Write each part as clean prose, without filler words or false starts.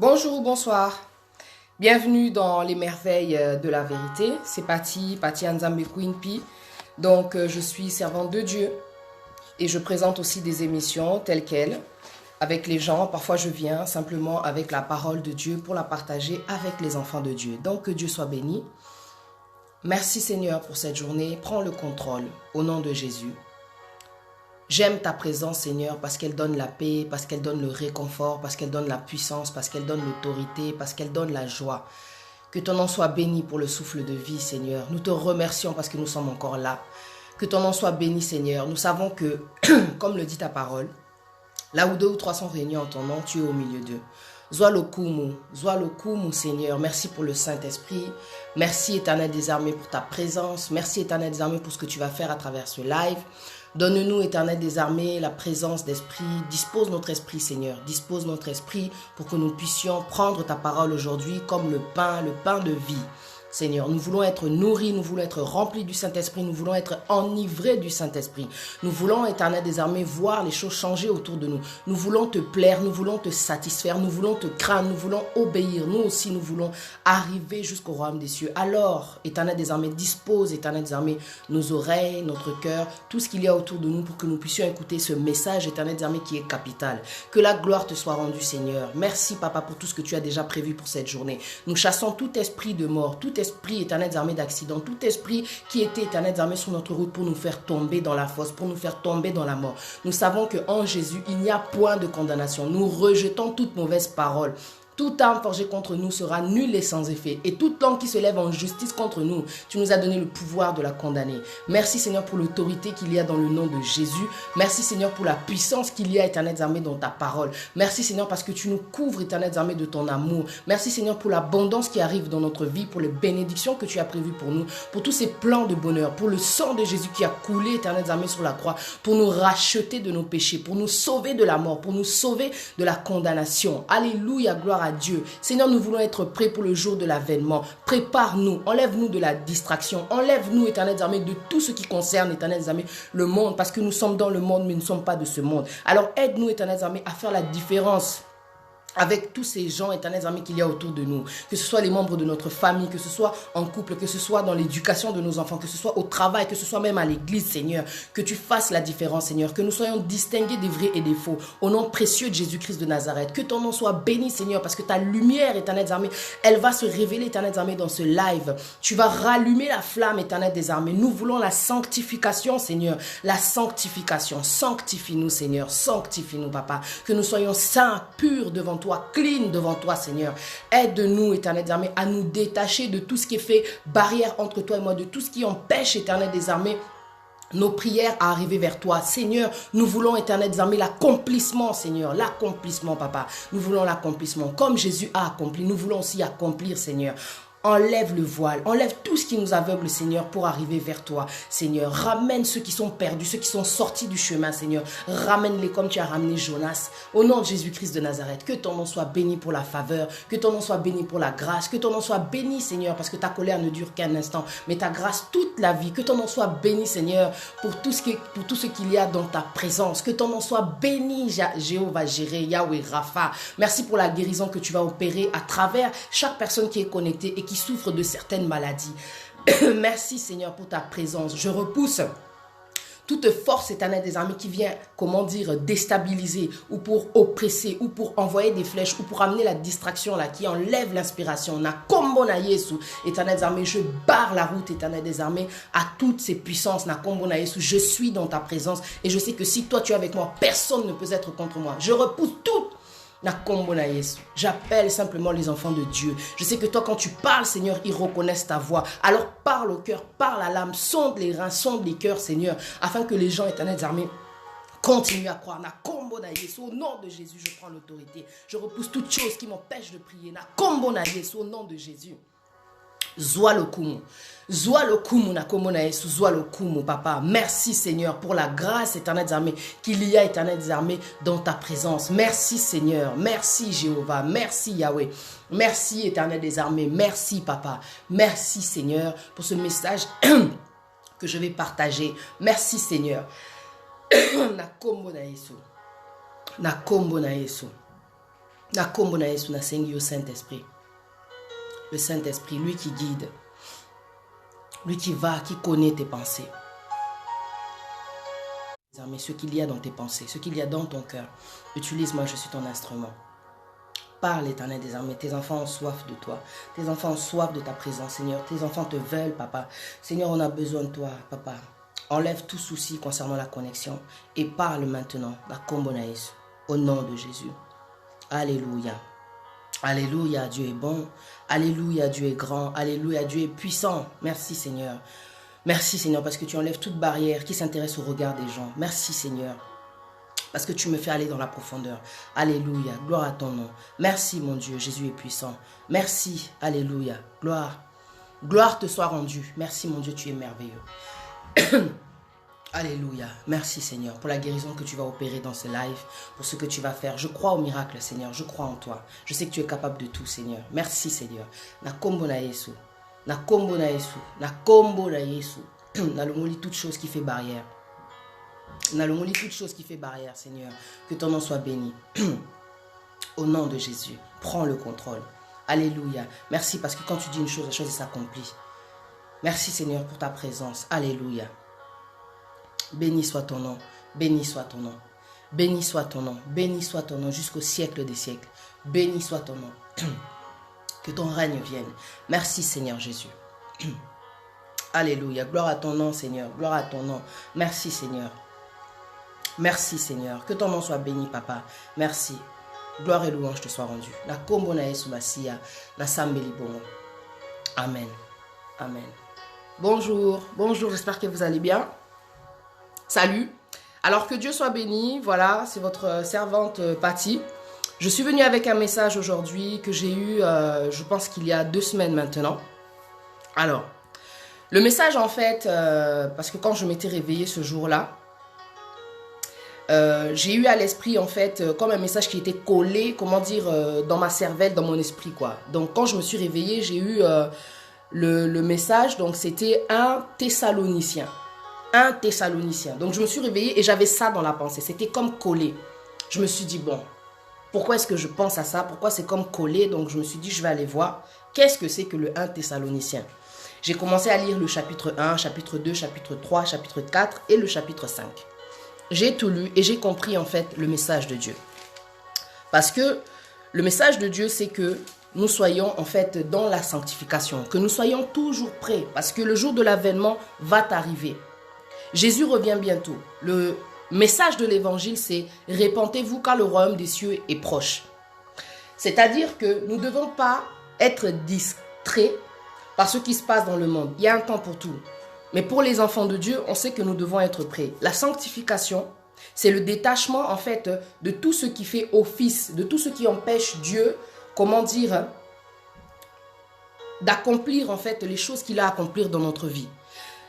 Bonjour, bonsoir. Bienvenue dans les merveilles de la vérité. C'est Pati Anzambe Queen P. Donc, je suis servante de Dieu et je présente aussi des émissions telles quelles avec les gens. Parfois, je viens simplement avec la parole de Dieu pour la partager avec les enfants de Dieu. Donc, que Dieu soit béni. Merci Seigneur pour cette journée. Prends le contrôle au nom de Jésus. J'aime ta présence, Seigneur, parce qu'elle donne la paix, parce qu'elle donne le réconfort, parce qu'elle donne la puissance, parce qu'elle donne l'autorité, parce qu'elle donne la joie. Que ton nom soit béni pour le souffle de vie, Seigneur. Nous te remercions parce que nous sommes encore là. Que ton nom soit béni, Seigneur. Nous savons que, comme le dit ta parole, là où 2 ou 3 sont réunis en ton nom, tu es au milieu d'eux. Zoa le kumu, Seigneur. Merci pour le Saint-Esprit. Merci, Éternel des armées, pour ta présence. Merci, Éternel des armées, pour ce que tu vas faire à travers ce live. Donne-nous, Éternel des armées, la présence d'esprit. Dispose notre esprit, Seigneur. Dispose notre esprit pour que nous puissions prendre ta parole aujourd'hui comme le pain de vie. Seigneur, nous voulons être nourris, nous voulons être remplis du Saint-Esprit, nous voulons être enivrés du Saint-Esprit. Nous voulons, Éternel des armées, voir les choses changer autour de nous. Nous voulons te plaire, nous voulons te satisfaire, nous voulons te craindre, nous voulons obéir. Nous aussi, nous voulons arriver jusqu'au royaume des cieux. Alors, Éternel des armées, dispose, Éternel des armées, nos oreilles, notre cœur, tout ce qu'il y a autour de nous pour que nous puissions écouter ce message, Éternel des armées, qui est capital. Que la gloire te soit rendue, Seigneur. Merci, Papa, pour tout ce que tu as déjà prévu pour cette journée. Nous chassons tout esprit de mort, tout esprit, Éternel des armées, d'accident, tout esprit qui était, Éternel des armées, sur notre route pour nous faire tomber dans la fosse, pour nous faire tomber dans la mort. Nous savons qu'en Jésus, il n'y a point de condamnation. Nous rejetons toute mauvaise parole. Toute arme forgée contre nous sera nulle et sans effet. Et toute langue qui se lève en justice contre nous, tu nous as donné le pouvoir de la condamner. Merci Seigneur pour l'autorité qu'il y a dans le nom de Jésus. Merci Seigneur pour la puissance qu'il y a, Éternel des armées, dans ta parole. Merci Seigneur parce que tu nous couvres, Éternel des armées, de ton amour. Merci Seigneur pour l'abondance qui arrive dans notre vie, pour les bénédictions que tu as prévues pour nous, pour tous ces plans de bonheur, pour le sang de Jésus qui a coulé, Éternel des armées, sur la croix, pour nous racheter de nos péchés, pour nous sauver de la mort, pour nous sauver de la condamnation. Alléluia, gloire à Dieu. Seigneur, nous voulons être prêts pour le jour de l'avènement. Prépare-nous, enlève-nous de la distraction, enlève-nous, Éternel des armées, de tout ce qui concerne, Éternel des armées, le monde, parce que nous sommes dans le monde, mais nous ne sommes pas de ce monde. Alors aide-nous, Éternel des armées, à faire la différence avec tous ces gens, Éternel des armées, qu'il y a autour de nous, que ce soit les membres de notre famille, que ce soit en couple, que ce soit dans l'éducation de nos enfants, que ce soit au travail, que ce soit même à l'église, Seigneur, que tu fasses la différence, Seigneur, que nous soyons distingués des vrais et des faux, au nom précieux de Jésus-Christ de Nazareth, que ton nom soit béni, Seigneur, parce que ta lumière, Éternel des armées, elle va se révéler, Éternel des armées, dans ce live. Tu vas rallumer la flamme, Éternel des armées. Nous voulons la sanctification, Seigneur, la sanctification. Sanctifie-nous, Seigneur, sanctifie-nous, Papa, que nous soyons saints, purs devant toi, clean devant toi, Seigneur. Aide-nous, Éternel des armées, à nous détacher de tout ce qui fait barrière entre toi et moi, de tout ce qui empêche, Éternel des armées, nos prières à arriver vers toi. Seigneur, nous voulons, Éternel des armées, l'accomplissement, Seigneur, l'accomplissement, Papa. Nous voulons l'accomplissement. Comme Jésus a accompli, nous voulons aussi accomplir, Seigneur. Enlève le voile, enlève tout ce qui nous aveugle, Seigneur, pour arriver vers toi, Seigneur. Ramène ceux qui sont perdus, ceux qui sont sortis du chemin, Seigneur. Ramène-les comme tu as ramené Jonas. Au nom de Jésus-Christ de Nazareth, que ton nom soit béni pour la faveur, que ton nom soit béni pour la grâce, que ton nom soit béni, Seigneur, parce que ta colère ne dure qu'un instant, mais ta grâce toute la vie. Que ton nom soit béni, Seigneur, pour tout ce qu'il y a dans ta présence. Que ton nom soit béni, Jéhovah Jireh, Yahweh Rapha. Merci pour la guérison que tu vas opérer à travers chaque personne qui est connectée et qui souffre de certaines maladies. Merci Seigneur pour ta présence. Je repousse toute force, Éternel des armées, qui vient, déstabiliser ou pour oppresser ou pour envoyer des flèches ou pour amener la distraction là, qui enlève l'inspiration. Na kombo na Yesu, Éternel des armées, je barre la route, Éternel des armées, à toutes ces puissances. Na kombo na Yesu, je suis dans ta présence et je sais que si toi tu es avec moi, personne ne peut être contre moi. Je repousse tout. J'appelle simplement les enfants de Dieu. Je sais que toi, quand tu parles, Seigneur, ils reconnaissent ta voix. Alors parle au cœur, parle à l'âme, sonde les reins, sonde les cœurs, Seigneur, afin que les gens, Éternel des armées, continuent à croire. Au nom de Jésus, je prends l'autorité. Je repousse toute chose qui m'empêche de prier. Au nom de Jésus. Zoa le kumu na komo na Yesu, zoa le kumu, Papa. Merci Seigneur pour la grâce, Éternel des armées, qu'il y a, Éternel des armées, dans ta présence. Merci Seigneur, merci Jéhovah, merci Yahweh, merci Éternel des armées, merci Papa, merci Seigneur pour ce message que je vais partager. Merci Seigneur. Na kombo na Yesu, na kombo na Yesu. Na kombo na Yesu na sengi au Saint-Esprit. Le Saint-Esprit, lui qui guide, lui qui va, qui connaît tes pensées. Mais ce qu'il y a dans tes pensées, ce qu'il y a dans ton cœur, utilise-moi, je suis ton instrument. Parle, Éternel des armées. Tes enfants ont soif de toi. Tes enfants ont soif de ta présence, Seigneur. Tes enfants te veulent, Papa. Seigneur, on a besoin de toi, Papa. Enlève tout souci concernant la connexion et parle maintenant. La kombo na Yesu. Au nom de Jésus. Alléluia. Alléluia, Dieu est bon. Alléluia, Dieu est grand. Alléluia, Dieu est puissant. Merci, Seigneur. Merci, Seigneur, parce que tu enlèves toute barrière qui s'intéresse au regard des gens. Merci, Seigneur, parce que tu me fais aller dans la profondeur. Alléluia, gloire à ton nom. Merci, mon Dieu, Jésus est puissant. Merci, alléluia, gloire. Gloire te soit rendue. Merci, mon Dieu, tu es merveilleux. Alléluia. Merci, Seigneur, pour la guérison que tu vas opérer dans ce live, pour ce que tu vas faire. Je crois au miracle, Seigneur. Je crois en toi. Je sais que tu es capable de tout, Seigneur. Merci, Seigneur. Na kombo na Yesu. Na kombo na Yesu. Na kombo na Yesu. Na lomoli toute chose qui fait barrière. Na lomoli toute chose qui fait barrière, Seigneur. Que ton nom soit béni. Au nom de Jésus. Prends le contrôle. Alléluia. Merci parce que quand tu dis une chose, la chose s'accomplit. Merci, Seigneur, pour ta présence. Alléluia. Béni soit ton nom, béni soit ton nom, béni soit ton nom, béni soit ton nom jusqu'au siècle des siècles. Béni soit ton nom. Que ton règne vienne. Merci Seigneur Jésus. Alléluia. Gloire à ton nom Seigneur, gloire à ton nom. Merci Seigneur. Merci Seigneur. Que ton nom soit béni Papa. Merci. Gloire et louange te soient rendues. La kombo na Yesu Masia, la sambeli bongo. Amen. Amen. Bonjour, bonjour, j'espère que vous allez bien. Salut, alors que Dieu soit béni, voilà, c'est votre servante Patty. Je suis venue avec un message aujourd'hui que j'ai eu, je pense qu'il y a 2 semaines maintenant. Alors, le message en fait, parce que quand je m'étais réveillée ce jour-là, j'ai eu à l'esprit en fait comme un message qui était collé, comment dire, dans ma cervelle, dans mon esprit quoi. Donc quand je me suis réveillée, j'ai eu le message, donc c'était 1 Thessalonicien. 1 Thessalonicien. Donc je me suis réveillée et j'avais ça dans la pensée. C'était comme collé. Je me suis dit, bon, pourquoi est-ce que je pense à ça? Pourquoi c'est comme collé? Donc je me suis dit, je vais aller voir. Qu'est-ce que c'est que le 1 Thessalonicien? J'ai commencé à lire le chapitre 1, chapitre 2, chapitre 3, chapitre 4 et le chapitre 5. J'ai tout lu et j'ai compris en fait le message de Dieu. Parce que le message de Dieu, c'est que nous soyons en fait dans la sanctification. Que nous soyons toujours prêts. Parce que le jour de l'avènement va arriver. Jésus revient bientôt. Le message de l'évangile, c'est « Répentez-vous car le royaume des cieux est proche ». C'est-à-dire que nous ne devons pas être distraits par ce qui se passe dans le monde. Il y a un temps pour tout. Mais pour les enfants de Dieu, on sait que nous devons être prêts. La sanctification, c'est le détachement en fait de tout ce qui fait office, de tout ce qui empêche Dieu, comment dire, d'accomplir en fait les choses qu'il a à accomplir dans notre vie.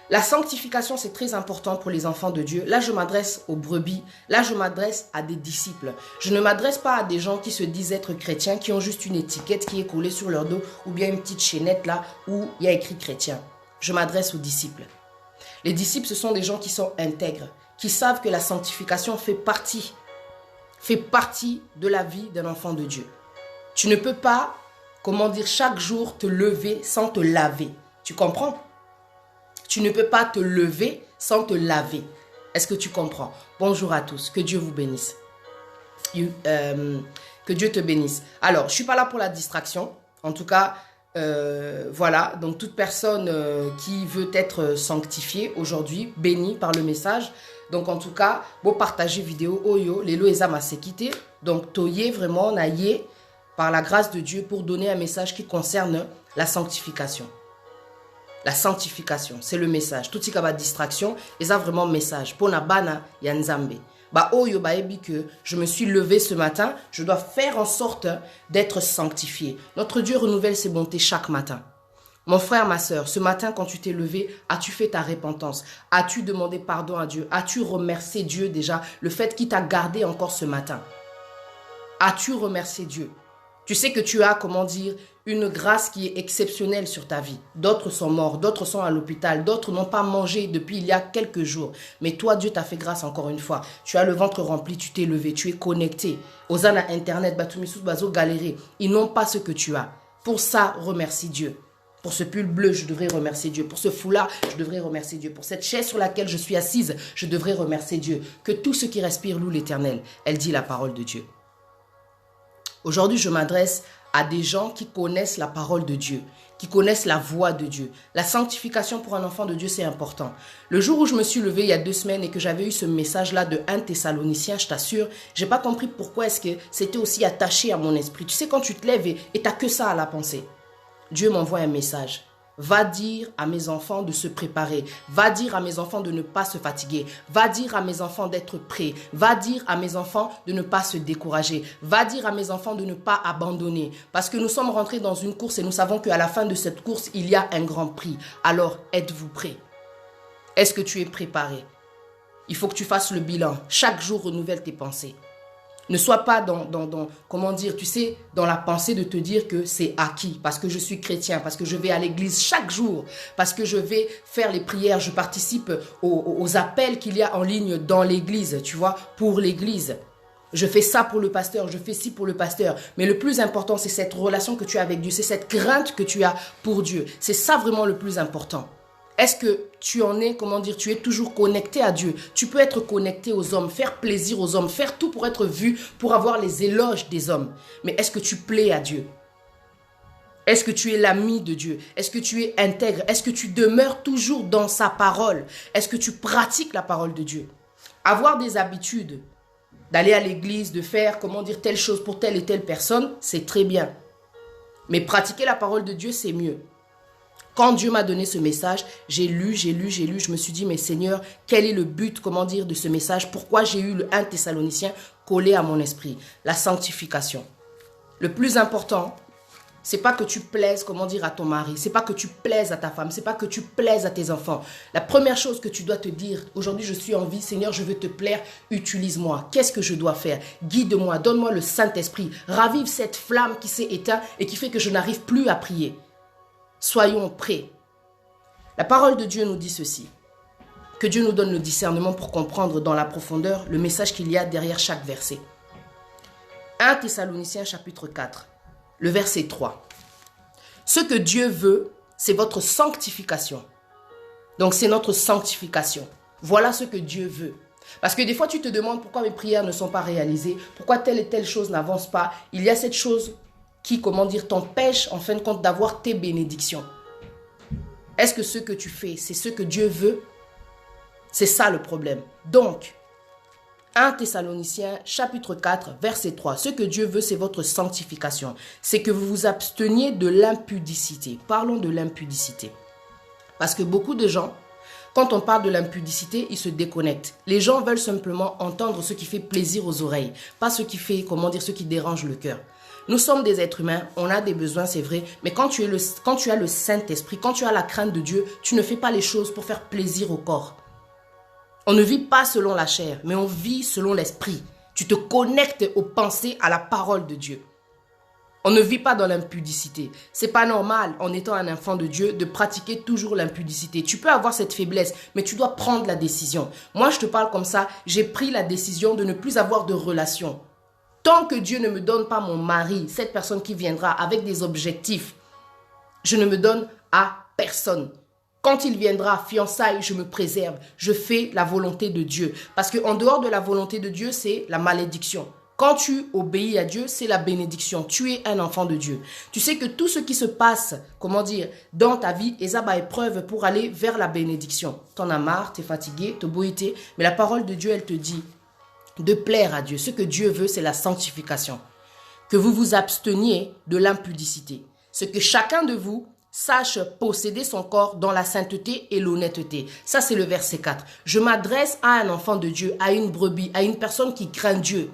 La sanctification, c'est très important pour les enfants de Dieu. Là, je m'adresse aux brebis. Là, je m'adresse à des disciples. Je ne m'adresse pas à des gens qui se disent être chrétiens, qui ont juste une étiquette qui est collée sur leur dos ou bien une petite chaînette là où il y a écrit chrétien. Je m'adresse aux disciples. Les disciples, ce sont des gens qui sont intègres, qui savent que la sanctification fait partie de la vie d'un enfant de Dieu. Tu ne peux pas, comment dire, chaque jour te lever sans te laver. Tu comprends ? Tu ne peux pas te lever sans te laver. Est-ce que tu comprends? Bonjour à tous. Que Dieu vous bénisse. Que Dieu te bénisse. Alors, je ne suis pas là pour la distraction. En tout cas, voilà. Donc, toute personne qui veut être sanctifiée aujourd'hui, bénie par le message. Donc, en tout cas, vous partagez vidéo. Oyo, lelo ezama sekite. Donc, toye vraiment, naye, par la grâce de Dieu, pour donner un message qui concerne la sanctification. La sanctification, c'est le message. Tout ce qui est distraction, et ça vraiment message. Pour Nabana Yanzambe. Bah oyo ba ebi que je me suis levé ce matin, je dois faire en sorte d'être sanctifié. Notre Dieu renouvelle ses bontés chaque matin. Mon frère, ma soeur, ce matin quand tu t'es levé, as-tu fait ta repentance? As-tu demandé pardon à Dieu? As-tu remercié Dieu déjà le fait qu'il t'a gardé encore ce matin? As-tu remercié Dieu? Tu sais que tu as, comment dire, une grâce qui est exceptionnelle sur ta vie. D'autres sont morts, d'autres sont à l'hôpital, d'autres n'ont pas mangé depuis il y a quelques jours. Mais toi, Dieu t'a fait grâce encore une fois. Tu as le ventre rempli, tu t'es levé, tu es connecté. Aux ânes à Internet, Batumisous, Bazo, galéré. Ils n'ont pas ce que tu as. Pour ça, remercie Dieu. Pour ce pull bleu, je devrais remercier Dieu. Pour ce foulard, je devrais remercier Dieu. Pour cette chaise sur laquelle je suis assise, je devrais remercier Dieu. Que tout ce qui respire loue l'Éternel. Elle dit la parole de Dieu. Aujourd'hui, je m'adresse à des gens qui connaissent la parole de Dieu, qui connaissent la voix de Dieu. La sanctification pour un enfant de Dieu, c'est important. Le jour où je me suis levée il y a 2 semaines et que j'avais eu ce message-là de 1 Thessaloniciens, je t'assure, j'ai pas compris pourquoi est-ce que c'était aussi attaché à mon esprit. Tu sais, quand tu te lèves et t'as que ça à la pensée. Dieu m'envoie un message. Va dire à mes enfants de se préparer. Va dire à mes enfants de ne pas se fatiguer. Va dire à mes enfants d'être prêts. Va dire à mes enfants de ne pas se décourager. Va dire à mes enfants de ne pas abandonner. Parce que nous sommes rentrés dans une course et nous savons qu'à la fin de cette course, il y a un grand prix. Alors, êtes-vous prêts? Est-ce que tu es préparé? Il faut que tu fasses le bilan. Chaque jour, renouvelle tes pensées. Ne sois pas comment dire, tu sais, dans la pensée de te dire que c'est acquis, parce que je suis chrétien, parce que je vais à l'église chaque jour, parce que je vais faire les prières, je participe aux appels qu'il y a en ligne dans l'église, tu vois, pour l'église. Je fais ça pour le pasteur, je fais ci pour le pasteur. Mais le plus important, c'est cette relation que tu as avec Dieu, c'est cette crainte que tu as pour Dieu. C'est ça vraiment le plus important. Est-ce que tu en es, comment dire, tu es toujours connecté à Dieu? Tu peux être connecté aux hommes, faire plaisir aux hommes, faire tout pour être vu, pour avoir les éloges des hommes. Mais est-ce que tu plais à Dieu? Est-ce que tu es l'ami de Dieu? Est-ce que tu es intègre? Est-ce que tu demeures toujours dans sa parole? Est-ce que tu pratiques la parole de Dieu? Avoir des habitudes, d'aller à l'église, de faire, comment dire, telle chose pour telle et telle personne, c'est très bien. Mais pratiquer la parole de Dieu, c'est mieux. Quand Dieu m'a donné ce message, j'ai lu, je me suis dit, mais Seigneur, quel est le but, comment dire, de ce message? Pourquoi j'ai eu le 1 Thessaloniciens collé à mon esprit? La sanctification. Le plus important, c'est pas que tu plaises, comment dire, à ton mari. C'est pas que tu plaises à ta femme. C'est pas que tu plaises à tes enfants. La première chose que tu dois te dire, aujourd'hui je suis en vie, Seigneur, je veux te plaire, utilise-moi. Qu'est-ce que je dois faire? Guide-moi, donne-moi le Saint-Esprit. Ravive cette flamme qui s'est éteinte et qui fait que je n'arrive plus à prier. Soyons prêts. La parole de Dieu nous dit ceci. Que Dieu nous donne le discernement pour comprendre dans la profondeur le message qu'il y a derrière chaque verset. 1 Thessaloniciens chapitre 4, le verset 3. Ce que Dieu veut, c'est votre sanctification. Donc c'est notre sanctification. Voilà ce que Dieu veut. Parce que des fois tu te demandes pourquoi mes prières ne sont pas réalisées, pourquoi telle et telle chose n'avance pas. Il y a cette chose qui, comment dire, t'empêche en fin de compte d'avoir tes bénédictions. Est-ce que ce que tu fais, c'est ce que Dieu veut? C'est ça le problème. Donc, 1 Thessaloniciens chapitre 4, verset 3. Ce que Dieu veut, c'est votre sanctification. C'est que vous vous absteniez de l'impudicité. Parlons de l'impudicité. Parce que beaucoup de gens, quand on parle de l'impudicité, ils se déconnectent. Les gens veulent simplement entendre ce qui fait plaisir aux oreilles, pas ce qui fait, comment dire, ce qui dérange le cœur. Nous sommes des êtres humains, on a des besoins, c'est vrai, mais quand tu as le Saint-Esprit, quand tu as la crainte de Dieu, tu ne fais pas les choses pour faire plaisir au corps. On ne vit pas selon la chair, mais on vit selon l'esprit. Tu te connectes aux pensées, à la parole de Dieu. On ne vit pas dans l'impudicité. C'est pas normal, en étant un enfant de Dieu, de pratiquer toujours l'impudicité. Tu peux avoir cette faiblesse, mais tu dois prendre la décision. Moi, je te parle comme ça, j'ai pris la décision de ne plus avoir de relation. Tant que Dieu ne me donne pas mon mari, cette personne qui viendra avec des objectifs, je ne me donne à personne. Quand il viendra, fiançailles, je me préserve. Je fais la volonté de Dieu. Parce qu'en dehors de la volonté de Dieu, c'est la malédiction. Quand tu obéis à Dieu, c'est la bénédiction. Tu es un enfant de Dieu. Tu sais que tout ce qui se passe, comment dire, dans ta vie, est à épreuve pour aller vers la bénédiction. T'en as marre, t'es fatigué, t'es boité. Mais la parole de Dieu, elle te dit de plaire à Dieu. Ce que Dieu veut, c'est la sanctification. Que vous vous absteniez de l'impudicité. Ce que chacun de vous sache posséder son corps dans la sainteté et l'honnêteté. Ça, c'est le verset 4. Je m'adresse à un enfant de Dieu, à une brebis, à une personne qui craint Dieu.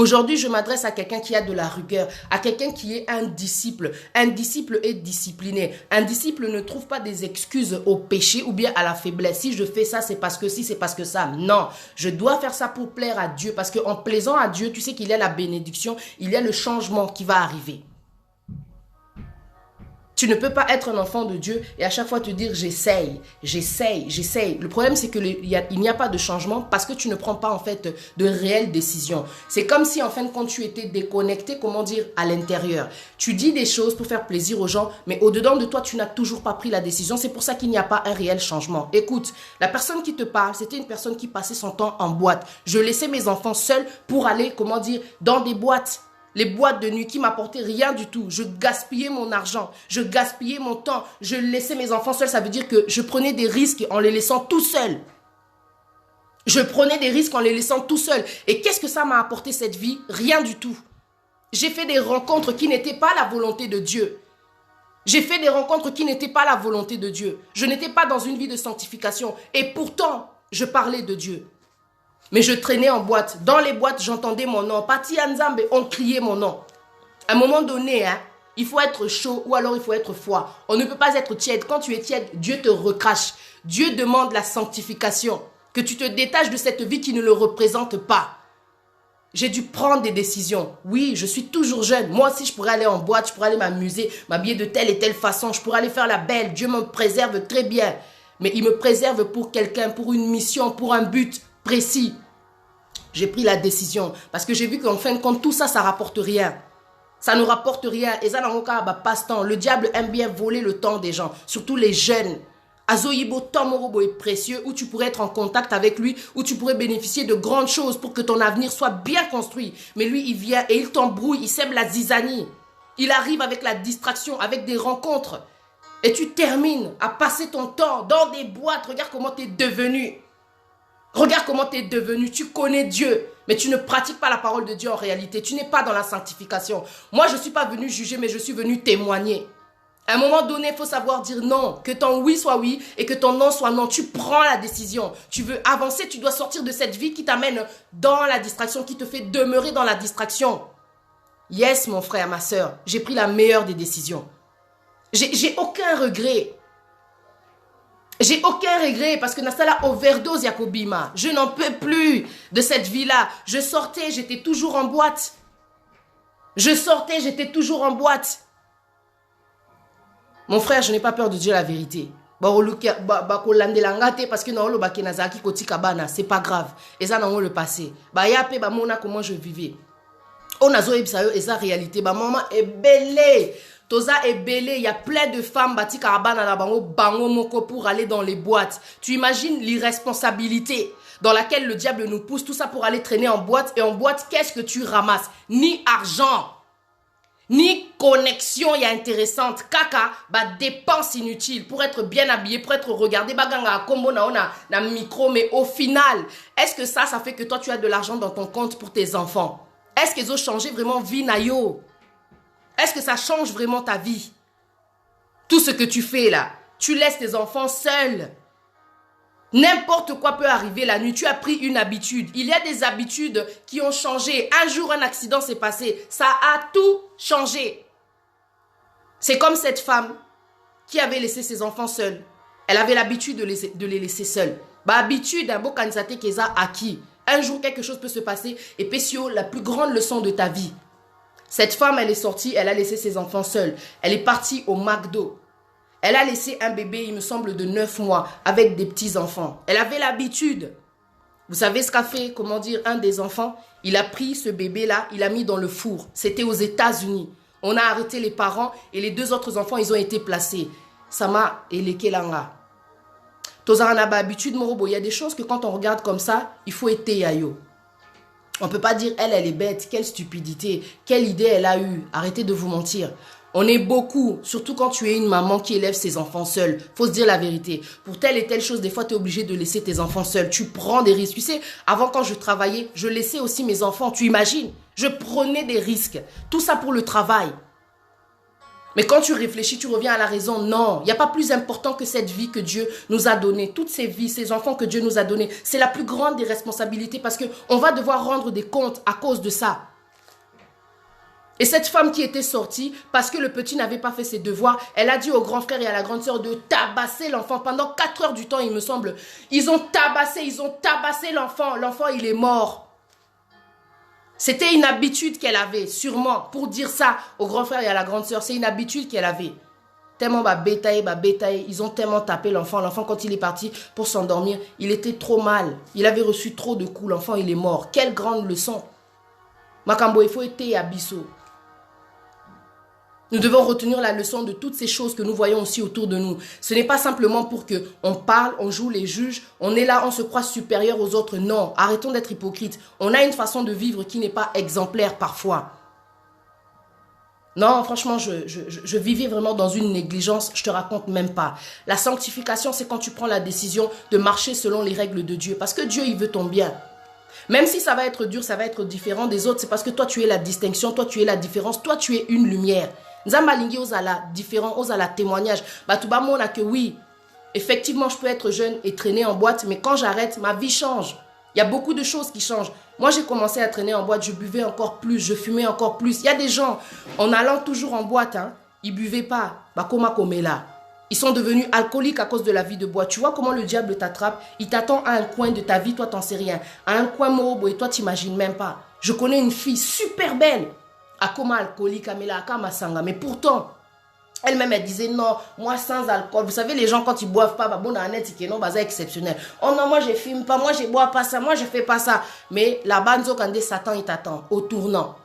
Aujourd'hui, je m'adresse à quelqu'un qui a de la rigueur, à quelqu'un qui est un disciple. Un disciple est discipliné. Un disciple ne trouve pas des excuses au péché ou bien à la faiblesse. Si je fais ça, c'est parce que si, c'est parce que ça. Non, je dois faire ça pour plaire à Dieu. Parce qu'en plaisant à Dieu, tu sais qu'il y a la bénédiction, il y a le changement qui va arriver. Tu ne peux pas être un enfant de Dieu et à chaque fois te dire j'essaye, j'essaye, j'essaye. Le problème c'est qu'il n'y a pas de changement parce que tu ne prends pas en fait de réelles décisions. C'est comme si en fin de compte tu étais déconnecté, comment dire, à l'intérieur. Tu dis des choses pour faire plaisir aux gens, mais au-dedans de toi tu n'as toujours pas pris la décision. C'est pour ça qu'il n'y a pas un réel changement. Écoute, la personne qui te parle, c'était une personne qui passait son temps en boîte. Je laissais mes enfants seuls pour aller, comment dire, dans des boîtes. Les boîtes de nuit qui m'apportaient rien du tout. Je gaspillais mon argent, je gaspillais mon temps, je laissais mes enfants seuls. Ça veut dire que je prenais des risques en les laissant tout seuls. Je prenais des risques en les laissant tout seuls. Et qu'est-ce que ça m'a apporté cette vie? Rien du tout. J'ai fait des rencontres qui n'étaient pas la volonté de Dieu. J'ai fait des rencontres qui n'étaient pas la volonté de Dieu. Je n'étais pas dans une vie de sanctification. Et pourtant, je parlais de Dieu. Mais je traînais en boîte. Dans les boîtes, j'entendais mon nom. Pati Nzambe, on criait mon nom. À un moment donné, il faut être chaud ou alors il faut être froid. On ne peut pas être tiède. Quand tu es tiède, Dieu te recrache. Dieu demande la sanctification. Que tu te détaches de cette vie qui ne le représente pas. J'ai dû prendre des décisions. Oui, je suis toujours jeune. Moi aussi, je pourrais aller en boîte, je pourrais aller m'amuser, m'habiller de telle et telle façon. Je pourrais aller faire la belle. Dieu me préserve très bien. Mais il me préserve pour quelqu'un, pour une mission, pour un but précis. J'ai pris la décision parce que j'ai vu qu'en fin de compte tout ça rapporte rien. Ça ne rapporte rien et ça n'a aucun passe-temps. Le diable aime bien voler le temps des gens, surtout les jeunes. Azoyibo Tomorobo est précieux où tu pourrais être en contact avec lui, où tu pourrais bénéficier de grandes choses pour que ton avenir soit bien construit. Mais lui il vient et il t'embrouille, il sème la zizanie. Il arrive avec la distraction, avec des rencontres. Et tu termines à passer ton temps dans des boîtes. Regarde comment tu es devenu. Regarde comment tu es devenu, tu connais Dieu, mais tu ne pratiques pas la parole de Dieu en réalité. Tu n'es pas dans la sanctification. Moi, je ne suis pas venu juger, mais je suis venu témoigner. À un moment donné, il faut savoir dire non, que ton oui soit oui et que ton non soit non. Tu prends la décision. Tu veux avancer, tu dois sortir de cette vie qui t'amène dans la distraction, qui te fait demeurer dans la distraction. Yes, mon frère, ma soeur, j'ai pris la meilleure des décisions. J'ai aucun regret. J'ai aucun regret parce que Nastala overdose Yakobima. Je n'en peux plus de cette vie-là. Je sortais, j'étais toujours en boîte. Je sortais, j'étais toujours en boîte. Mon frère, je n'ai pas peur de dire la vérité. Parce que c'est pas grave. Et ça, non, le passé. Comment je vivais. On a zoé et ça réalité. Maman est belle. Toza est belé, il y a plein de femmes pour aller dans les boîtes. Tu imagines l'irresponsabilité dans laquelle le diable nous pousse, tout ça pour aller traîner en boîte. Et en boîte, qu'est-ce que tu ramasses? Ni argent, ni connexion intéressante. Kaka, dépenses inutiles pour être bien habillé, pour être regardé. Na micro, mais au final, est-ce que ça fait que toi tu as de l'argent dans ton compte pour tes enfants? Est-ce qu'ils ont changé vraiment vie nayo? Est-ce que ça change vraiment ta vie? Tout ce que tu fais là, tu laisses tes enfants seuls. N'importe quoi peut arriver la nuit. Tu as pris une habitude. Il y a des habitudes qui ont changé. Un jour, un accident s'est passé. Ça a tout changé. C'est comme cette femme qui avait laissé ses enfants seuls. Elle avait l'habitude de les laisser seuls. Habitude, un beau kansate qu'elle a acquis. Un jour, quelque chose peut se passer. Et Pessio, la plus grande leçon de ta vie. Cette femme, elle est sortie, elle a laissé ses enfants seuls. Elle est partie au McDo. Elle a laissé un bébé, il me semble, de 9 mois, avec des petits-enfants. Elle avait l'habitude. Vous savez ce qu'a fait, comment dire, un des enfants? Il a pris ce bébé-là, il l'a mis dans le four. C'était aux États-Unis. On a arrêté les parents et les 2 autres enfants, ils ont été placés. Sama et Lekelanga. Tozarana habitude, Morobo, il y a des choses que quand on regarde comme ça, il faut être yayo. On ne peut pas dire, elle est bête, quelle stupidité, quelle idée elle a eue. Arrêtez de vous mentir. On est beaucoup, surtout quand tu es une maman qui élève ses enfants seuls. Faut se dire la vérité. Pour telle et telle chose, des fois, tu es obligé de laisser tes enfants seuls. Tu prends des risques. Tu sais, avant, quand je travaillais, je laissais aussi mes enfants. Tu imagines? Je prenais des risques. Tout ça pour le travail. Mais quand tu réfléchis, tu reviens à la raison. Non, il n'y a pas plus important que cette vie que Dieu nous a donnée. Toutes ces vies, ces enfants que Dieu nous a donnés. C'est la plus grande des responsabilités parce qu'on va devoir rendre des comptes à cause de ça. Et cette femme qui était sortie, parce que le petit n'avait pas fait ses devoirs, elle a dit au grand frère et à la grande sœur de tabasser l'enfant. Pendant 4 heures du temps, il me semble, ils ont tabassé l'enfant. L'enfant, il est mort. C'était une habitude qu'elle avait, sûrement, pour dire ça au grand frère et à la grande sœur. C'est une habitude qu'elle avait. Tellement bétail, ils ont tellement tapé l'enfant. L'enfant, quand il est parti pour s'endormir, il était trop mal. Il avait reçu trop de coups. L'enfant, il est mort. Quelle grande leçon. Makambo, il faut être abisso. Nous devons retenir la leçon de toutes ces choses que nous voyons aussi autour de nous. Ce n'est pas simplement pour qu'on parle, on joue les juges, on est là, on se croit supérieur aux autres. Non, arrêtons d'être hypocrites. On a une façon de vivre qui n'est pas exemplaire parfois. Non, franchement, je vivais vraiment dans une négligence, je te raconte même pas. La sanctification, c'est quand tu prends la décision de marcher selon les règles de Dieu. Parce que Dieu, il veut ton bien. Même si ça va être dur, ça va être différent des autres, c'est parce que toi, tu es la distinction, toi, tu es la différence, toi, tu es une lumière. Nzambalingi osala différent, osala témoignage. Batouba mona que oui, effectivement, je peux être jeune et traîner en boîte, mais quand j'arrête, ma vie change. Il y a beaucoup de choses qui changent. Moi, j'ai commencé à traîner en boîte, je buvais encore plus, je fumais encore plus. Il y a des gens, en allant toujours en boîte, ils ne buvaient pas. Bakoma Komela. Ils sont devenus alcooliques à cause de la vie de boîte. Tu vois comment le diable t'attrape? Il t'attend à un coin de ta vie, toi, t'en sais rien. À un coin morobo et toi, t'imagines même pas. Je connais une fille super belle. Akoma alcoolique, Amela Akama Sanga. Mais pourtant, elle-même, elle disait non, moi sans alcool. Vous savez, les gens, quand ils boivent pas, bon, dans la net, c'est non, c'est exceptionnel. Oh non, moi je fume pas, moi je bois pas ça, moi je fais pas ça. Mais la banzo, quand Satan, il t'attend au tournant.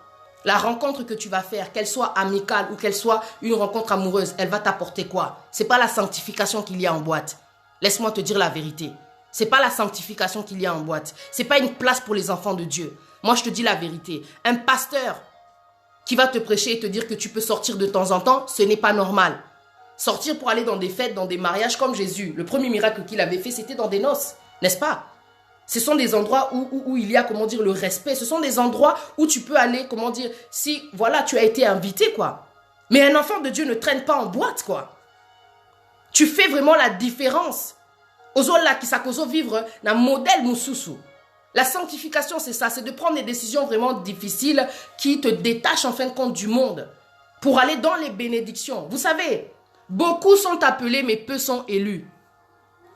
La rencontre que tu vas faire, qu'elle soit amicale ou qu'elle soit une rencontre amoureuse, elle va t'apporter quoi? C'est pas la sanctification qu'il y a en boîte. Laisse-moi te dire la vérité. C'est pas la sanctification qu'il y a en boîte. C'est pas une place pour les enfants de Dieu. Moi, je te dis la vérité. Un pasteur qui va te prêcher et te dire que tu peux sortir de temps en temps, ce n'est pas normal. Sortir pour aller dans des fêtes, dans des mariages comme Jésus. Le premier miracle qu'il avait fait, c'était dans des noces, n'est-ce pas? Ce sont des endroits où il y a, comment dire, le respect. Ce sont des endroits où tu peux aller, comment dire, si, voilà, tu as été invité, quoi. Mais un enfant de Dieu ne traîne pas en boîte, quoi. Tu fais vraiment la différence. Ozola qui s'akozo vivre un modèle moussousou. La sanctification, c'est ça, c'est de prendre des décisions vraiment difficiles qui te détachent en fin de compte du monde pour aller dans les bénédictions. Vous savez, beaucoup sont appelés, mais peu sont élus.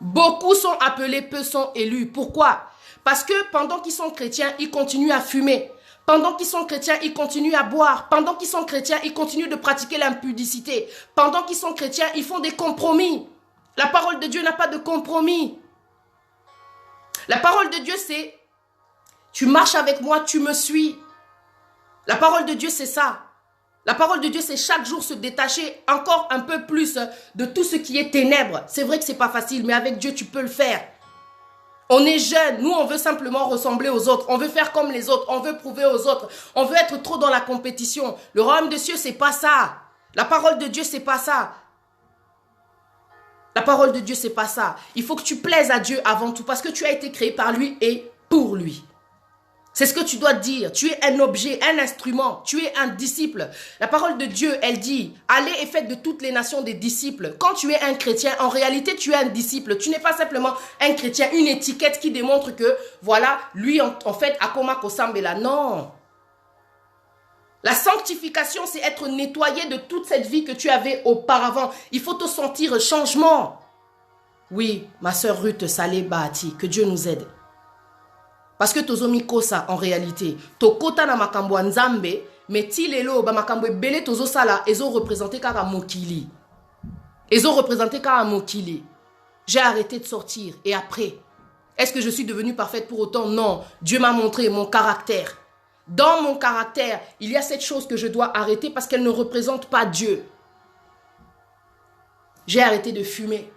Beaucoup sont appelés, peu sont élus. Pourquoi? Parce que pendant qu'ils sont chrétiens, ils continuent à fumer. Pendant qu'ils sont chrétiens, ils continuent à boire. Pendant qu'ils sont chrétiens, ils continuent de pratiquer l'impudicité. Pendant qu'ils sont chrétiens, ils font des compromis. La parole de Dieu n'a pas de compromis. La parole de Dieu, c'est tu marches avec moi, tu me suis. La parole de Dieu, c'est ça. La parole de Dieu, c'est chaque jour se détacher encore un peu plus de tout ce qui est ténèbres. C'est vrai que c'est pas facile, mais avec Dieu, tu peux le faire. On est jeunes, nous, on veut simplement ressembler aux autres. On veut faire comme les autres, on veut prouver aux autres. On veut être trop dans la compétition. Le royaume des cieux, c'est pas ça. La parole de Dieu, c'est pas ça. La parole de Dieu, c'est pas ça. Il faut que tu plaises à Dieu avant tout parce que tu as été créé par lui et pour lui. C'est ce que tu dois dire. Tu es un objet, un instrument. Tu es un disciple. La parole de Dieu, elle dit, allez et faites de toutes les nations des disciples. Quand tu es un chrétien, en réalité, tu es un disciple. Tu n'es pas simplement un chrétien, une étiquette qui démontre que, voilà, lui, en fait, Akoma Kosambela. Non. La sanctification, c'est être nettoyé de toute cette vie que tu avais auparavant. Il faut te sentir changement. Oui, ma sœur Ruth Salé Bahati, que Dieu nous aide. Parce que tozomi kosa en réalité, tokota na makambo nzambe, mais ti lelo ba makambo belé tozo sala ezo représenté kaka mokili. Ezo représenté kaka mokili. J'ai arrêté de sortir et après, est-ce que je suis devenue parfaite pour autant? Non, Dieu m'a montré mon caractère. Dans mon caractère, il y a cette chose que je dois arrêter parce qu'elle ne représente pas Dieu. J'ai arrêté de fumer.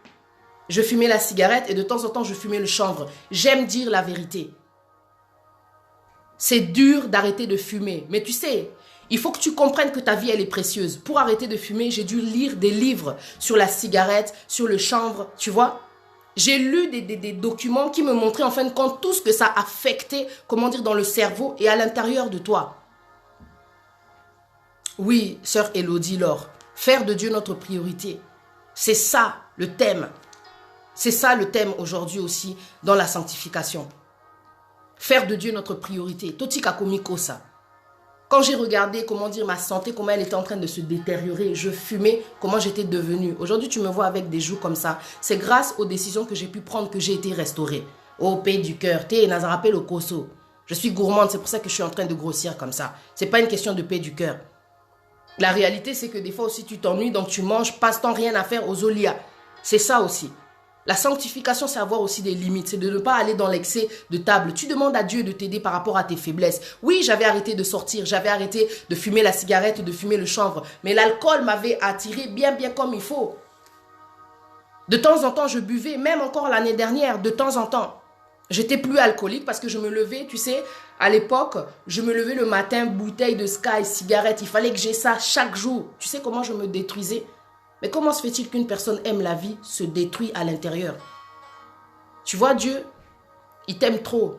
Je fumais la cigarette et de temps en temps je fumais le chanvre. J'aime dire la vérité. C'est dur d'arrêter de fumer. Mais tu sais, il faut que tu comprennes que ta vie, elle est précieuse. Pour arrêter de fumer, j'ai dû lire des livres sur la cigarette, sur le chanvre, tu vois. J'ai lu des documents qui me montraient en fin de compte tout ce que ça affectait, comment dire, dans le cerveau et à l'intérieur de toi. Oui, sœur Elodie Laure, faire de Dieu notre priorité. C'est ça le thème. C'est ça le thème aujourd'hui aussi dans la sanctification. Faire de Dieu notre priorité. Totika komikosa. Quand j'ai regardé, comment dire, ma santé, comment elle était en train de se détériorer, je fumais, comment j'étais devenue. Aujourd'hui, tu me vois avec des joues comme ça. C'est grâce aux décisions que j'ai pu prendre que j'ai été restaurée. Au pays du cœur, t'es Nazarapé le Koso. Je suis gourmande, c'est pour ça que je suis en train de grossir comme ça. C'est pas une question de paix du cœur. La réalité, c'est que des fois aussi, tu t'ennuies, donc tu manges, passe-temps, rien à faire aux olias. C'est ça aussi. La sanctification, c'est avoir aussi des limites. C'est de ne pas aller dans l'excès de table. Tu demandes à Dieu de t'aider par rapport à tes faiblesses. Oui, j'avais arrêté de sortir. J'avais arrêté de fumer la cigarette, de fumer le chanvre. Mais l'alcool m'avait attiré bien comme il faut. De temps en temps, je buvais. Même encore l'année dernière, de temps en temps. J'étais plus alcoolique parce que je me levais, tu sais, à l'époque, je me levais le matin, bouteille de Sky, cigarette. Il fallait que j'ai ça chaque jour. Tu sais comment je me détruisais? Mais comment se fait-il qu'une personne aime la vie, se détruit à l'intérieur? Tu vois, Dieu, il t'aime trop.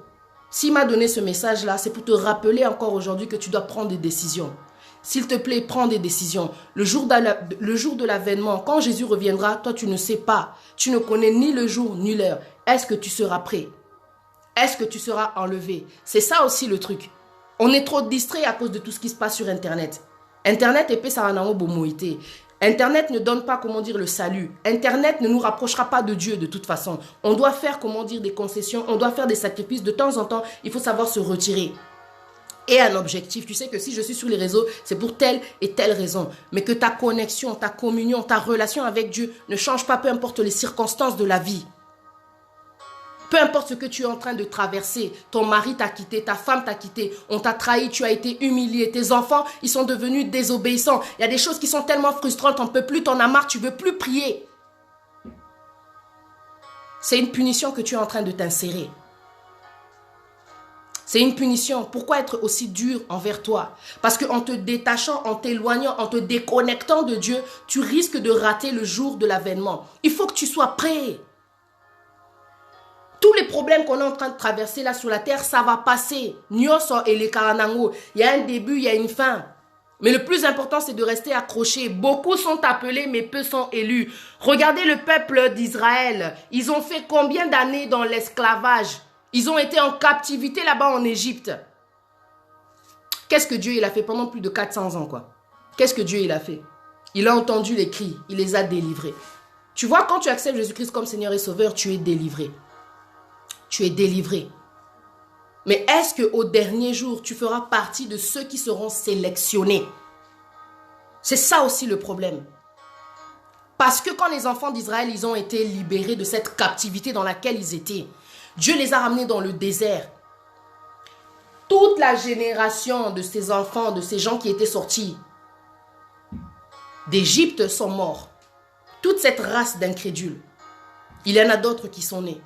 S'il m'a donné ce message-là, c'est pour te rappeler encore aujourd'hui que tu dois prendre des décisions. S'il te plaît, prends des décisions. Le jour de l'avènement, quand Jésus reviendra, toi, tu ne sais pas. Tu ne connais ni le jour ni l'heure. Est-ce que tu seras prêt? Est-ce que tu seras enlevé? C'est ça aussi le truc. On est trop distrait à cause de tout ce qui se passe sur Internet. Internet épée saranango bomoïté. Internet ne donne pas, comment dire, le salut. Internet ne nous rapprochera pas de Dieu de toute façon. On doit faire, comment dire, des concessions. On doit faire des sacrifices. De temps en temps, il faut savoir se retirer. Et un objectif. Tu sais que si je suis sur les réseaux, c'est pour telle et telle raison. Mais que ta connexion, ta communion, ta relation avec Dieu ne change pas, peu importe les circonstances de la vie. Peu importe ce que tu es en train de traverser, ton mari t'a quitté, ta femme t'a quitté, on t'a trahi, tu as été humilié, tes enfants, ils sont devenus désobéissants. Il y a des choses qui sont tellement frustrantes, on ne peut plus, t'en as marre, tu ne veux plus prier. C'est une punition que tu es en train de t'insérer. C'est une punition. Pourquoi être aussi dur envers toi? Parce qu'en te détachant, en t'éloignant, en te déconnectant de Dieu, tu risques de rater le jour de l'avènement. Il faut que tu sois prêt. Tous les problèmes qu'on est en train de traverser là sur la terre, ça va passer. Nyoso et les Karanango. Il y a un début, il y a une fin. Mais le plus important, c'est de rester accroché. Beaucoup sont appelés, mais peu sont élus. Regardez le peuple d'Israël. Ils ont fait combien d'années dans l'esclavage? Ils ont été en captivité là-bas en Égypte. Qu'est-ce que Dieu il a fait pendant plus de 400 ans, quoi? Qu'est-ce que Dieu il a fait? Il a entendu les cris. Il les a délivrés. Tu vois, quand tu acceptes Jésus-Christ comme Seigneur et Sauveur, tu es délivré. Tu es délivré. Mais est-ce qu'au dernier jour, tu feras partie de ceux qui seront sélectionnés? C'est ça aussi le problème. Parce que quand les enfants d'Israël, ils ont été libérés de cette captivité dans laquelle ils étaient, Dieu les a ramenés dans le désert. Toute la génération de ces enfants, de ces gens qui étaient sortis d'Égypte sont morts. Toute cette race d'incrédules. Il y en a d'autres qui sont nés.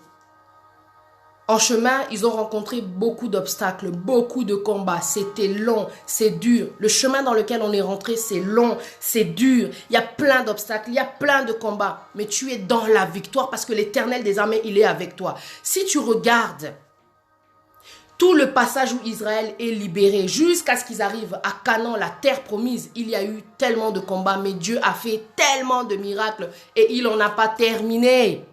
En chemin, ils ont rencontré beaucoup d'obstacles, beaucoup de combats. C'était long, c'est dur. Le chemin dans lequel on est rentré, c'est long, c'est dur. Il y a plein d'obstacles, il y a plein de combats. Mais tu es dans la victoire parce que l'Éternel des armées, il est avec toi. Si tu regardes tout le passage où Israël est libéré, jusqu'à ce qu'ils arrivent à Canaan, la terre promise, il y a eu tellement de combats. Mais Dieu a fait tellement de miracles et il n'en a pas terminé.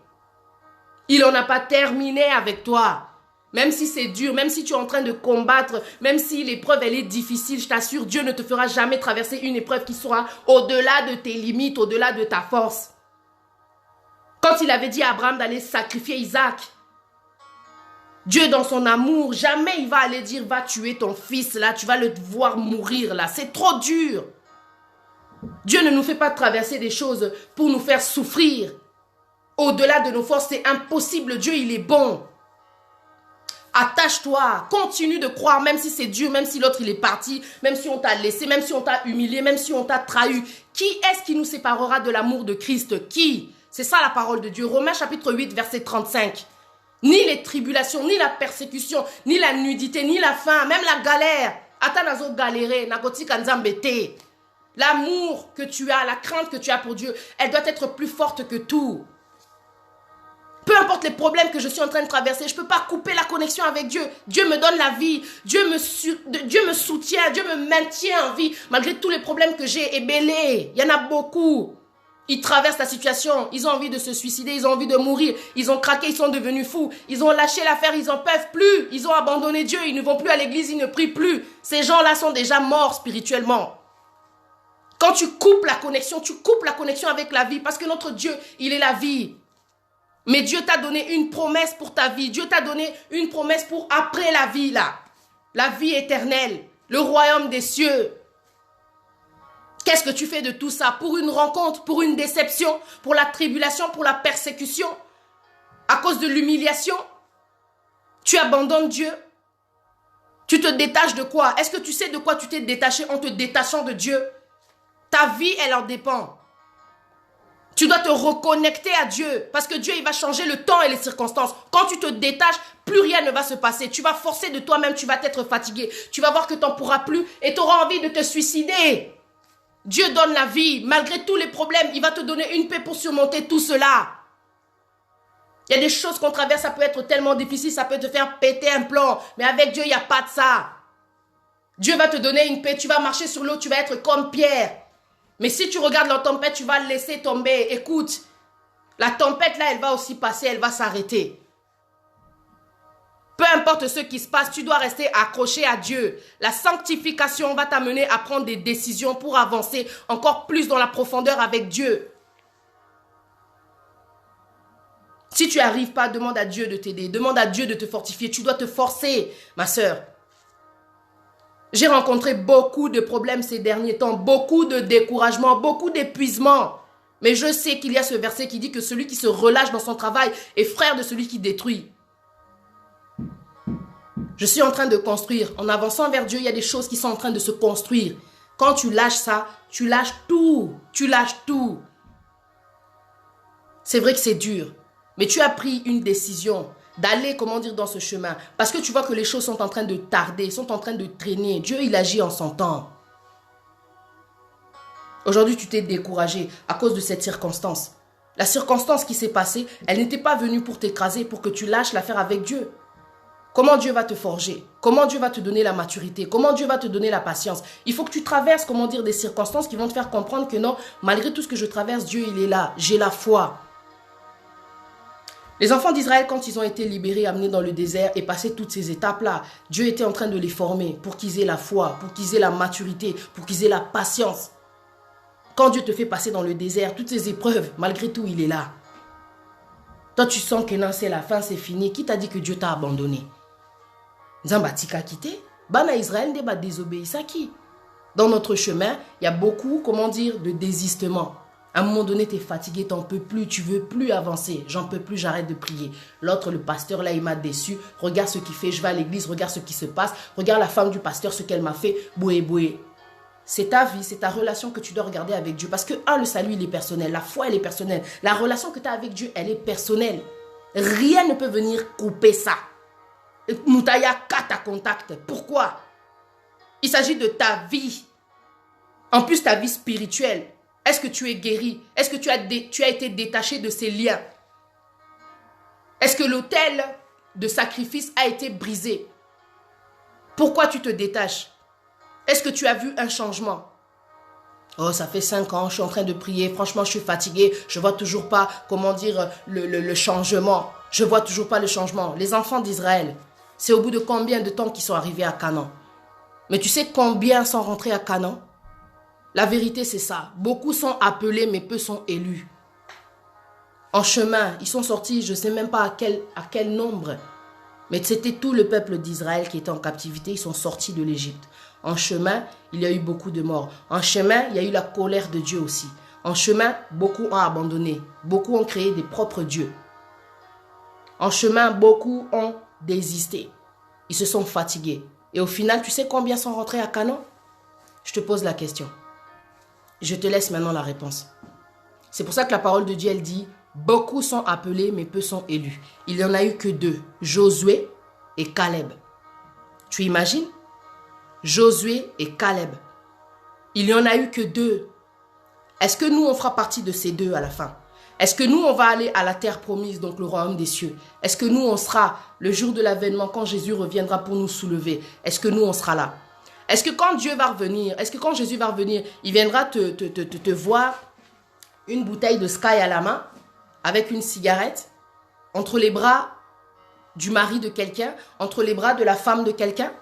Il n'en a pas terminé avec toi. Même si c'est dur, même si tu es en train de combattre, même si l'épreuve elle est difficile, je t'assure, Dieu ne te fera jamais traverser une épreuve qui sera au-delà de tes limites, au-delà de ta force. Quand il avait dit à Abraham d'aller sacrifier Isaac, Dieu dans son amour, jamais il va aller dire va tuer ton fils là, tu vas le voir mourir là, c'est trop dur. Dieu ne nous fait pas traverser des choses pour nous faire souffrir. Au-delà de nos forces, c'est impossible. Dieu, il est bon. Attache-toi. Continue de croire, même si c'est dur, même si l'autre, il est parti, même si on t'a laissé, même si on t'a humilié, même si on t'a trahi. Qui est-ce qui nous séparera de l'amour de Christ? Qui? C'est ça la parole de Dieu. Romains chapitre 8, verset 35. Ni les tribulations, ni la persécution, ni la nudité, ni la faim, même la galère. Atanazo galéré, nagoti kanzambete. L'amour que tu as, la crainte que tu as pour Dieu, elle doit être plus forte que tout. Peu importe les problèmes que je suis en train de traverser, je ne peux pas couper la connexion avec Dieu. Dieu me donne la vie, Dieu me soutient, Dieu me maintient en vie, malgré tous les problèmes que j'ai ébellés. Il y en a beaucoup. Ils traversent la situation, ils ont envie de se suicider, ils ont envie de mourir, ils ont craqué, ils sont devenus fous, ils ont lâché l'affaire, ils n'en peuvent plus, ils ont abandonné Dieu, ils ne vont plus à l'église, ils ne prient plus. Ces gens-là sont déjà morts spirituellement. Quand tu coupes la connexion avec la vie, parce que notre Dieu, il est la vie. Mais Dieu t'a donné une promesse pour ta vie, Dieu t'a donné une promesse pour après la vie là, la vie éternelle, le royaume des cieux. Qu'est-ce que tu fais de tout ça? Pour une rencontre, pour une déception, pour la tribulation, pour la persécution, à cause de l'humiliation? Tu abandonnes Dieu? Tu te détaches de quoi? Est-ce que tu sais de quoi tu t'es détaché en te détachant de Dieu? Ta vie, elle en dépend. Tu dois te reconnecter à Dieu parce que Dieu, il va changer le temps et les circonstances. Quand tu te détaches, plus rien ne va se passer. Tu vas forcer de toi-même, tu vas t'être fatigué. Tu vas voir que tu n'en pourras plus et tu auras envie de te suicider. Dieu donne la vie. Malgré tous les problèmes, il va te donner une paix pour surmonter tout cela. Il y a des choses qu'on traverse, ça peut être tellement difficile, ça peut te faire péter un plomb. Mais avec Dieu, il n'y a pas de ça. Dieu va te donner une paix, tu vas marcher sur l'eau, tu vas être comme Pierre. Mais si tu regardes la tempête, tu vas laisser tomber. Écoute, la tempête là, elle va aussi passer, elle va s'arrêter. Peu importe ce qui se passe, tu dois rester accroché à Dieu. La sanctification va t'amener à prendre des décisions pour avancer encore plus dans la profondeur avec Dieu. Si tu n'y arrives pas, demande à Dieu de t'aider. Demande à Dieu de te fortifier. Tu dois te forcer, ma sœur. J'ai rencontré beaucoup de problèmes ces derniers temps. Beaucoup de découragement, beaucoup d'épuisement. Mais je sais qu'il y a ce verset qui dit que celui qui se relâche dans son travail est frère de celui qui détruit. Je suis en train de construire. En avançant vers Dieu, il y a des choses qui sont en train de se construire. Quand tu lâches ça, tu lâches tout. Tu lâches tout. C'est vrai que c'est dur. Mais tu as pris une décision d'aller, dans ce chemin. Parce que tu vois que les choses sont en train de tarder, sont en train de traîner. Dieu, il agit en son temps. Aujourd'hui, tu t'es découragé à cause de cette circonstance. La circonstance qui s'est passée, elle n'était pas venue pour t'écraser, pour que tu lâches l'affaire avec Dieu. Comment Dieu va te forger? Comment Dieu va te donner la maturité? Comment Dieu va te donner la patience? Il faut que tu traverses, des circonstances qui vont te faire comprendre que non, malgré tout ce que je traverse, Dieu, il est là. J'ai la foi. Les enfants d'Israël, quand ils ont été libérés, amenés dans le désert et passé toutes ces étapes-là, Dieu était en train de les former pour qu'ils aient la foi, pour qu'ils aient la maturité, pour qu'ils aient la patience. Quand Dieu te fait passer dans le désert, toutes ces épreuves, malgré tout, il est là. Toi, tu sens que non, c'est la fin, c'est fini. Qui t'a dit que Dieu t'a abandonné? Zambatika quitté, Bana Israël ne désobéir à qui? Dans notre chemin, il y a beaucoup, de désistement. À un moment donné, tu es fatigué, tu n'en peux plus, tu veux plus avancer. J'en peux plus, j'arrête de prier. L'autre, le pasteur, là, il m'a déçu. Regarde ce qu'il fait, je vais à l'église, regarde ce qui se passe. Regarde la femme du pasteur, ce qu'elle m'a fait. Boué, boué. C'est ta vie, c'est ta relation que tu dois regarder avec Dieu. Parce que, le salut, il est personnel. La foi, elle est personnelle. La relation que tu as avec Dieu, elle est personnelle. Rien ne peut venir couper ça. Moutaya kata contact. Pourquoi? Il s'agit de ta vie. En plus, ta vie spirituelle. Est-ce que tu es guéri? Est-ce que tu as été détaché de ces liens? Est-ce que l'autel de sacrifice a été brisé? Pourquoi tu te détaches? Est-ce que tu as vu un changement? Oh, ça fait 5 ans, je suis en train de prier. Franchement, je suis fatiguée. Je vois toujours pas, le changement. Je vois toujours pas le changement. Les enfants d'Israël, c'est au bout de combien de temps qu'ils sont arrivés à Canaan? Mais tu sais combien sont rentrés à Canaan? La vérité, c'est ça. Beaucoup sont appelés, mais peu sont élus. En chemin, ils sont sortis, je ne sais même pas à quel nombre. Mais c'était tout le peuple d'Israël qui était en captivité. Ils sont sortis de l'Égypte. En chemin, il y a eu beaucoup de morts. En chemin, il y a eu la colère de Dieu aussi. En chemin, beaucoup ont abandonné. Beaucoup ont créé des propres dieux. En chemin, beaucoup ont désisté. Ils se sont fatigués. Et au final, tu sais combien sont rentrés à Canaan? Je te pose la question. Je te laisse maintenant la réponse. C'est pour ça que la parole de Dieu, elle dit, beaucoup sont appelés, mais peu sont élus. Il n'y en a eu que 2, Josué et Caleb. Tu imagines? Josué et Caleb. Il n'y en a eu que 2. Est-ce que nous, on fera partie de ces 2 à la fin? Est-ce que nous, on va aller à la terre promise, donc le royaume des cieux? Est-ce que nous, on sera le jour de l'avènement, quand Jésus reviendra pour nous soulever? Est-ce que nous, on sera là? Est-ce que quand Dieu va revenir, est-ce que quand Jésus va revenir, il viendra te voir une bouteille de Sky à la main, avec une cigarette, entre les bras du mari de quelqu'un, entre les bras de la femme de quelqu'un.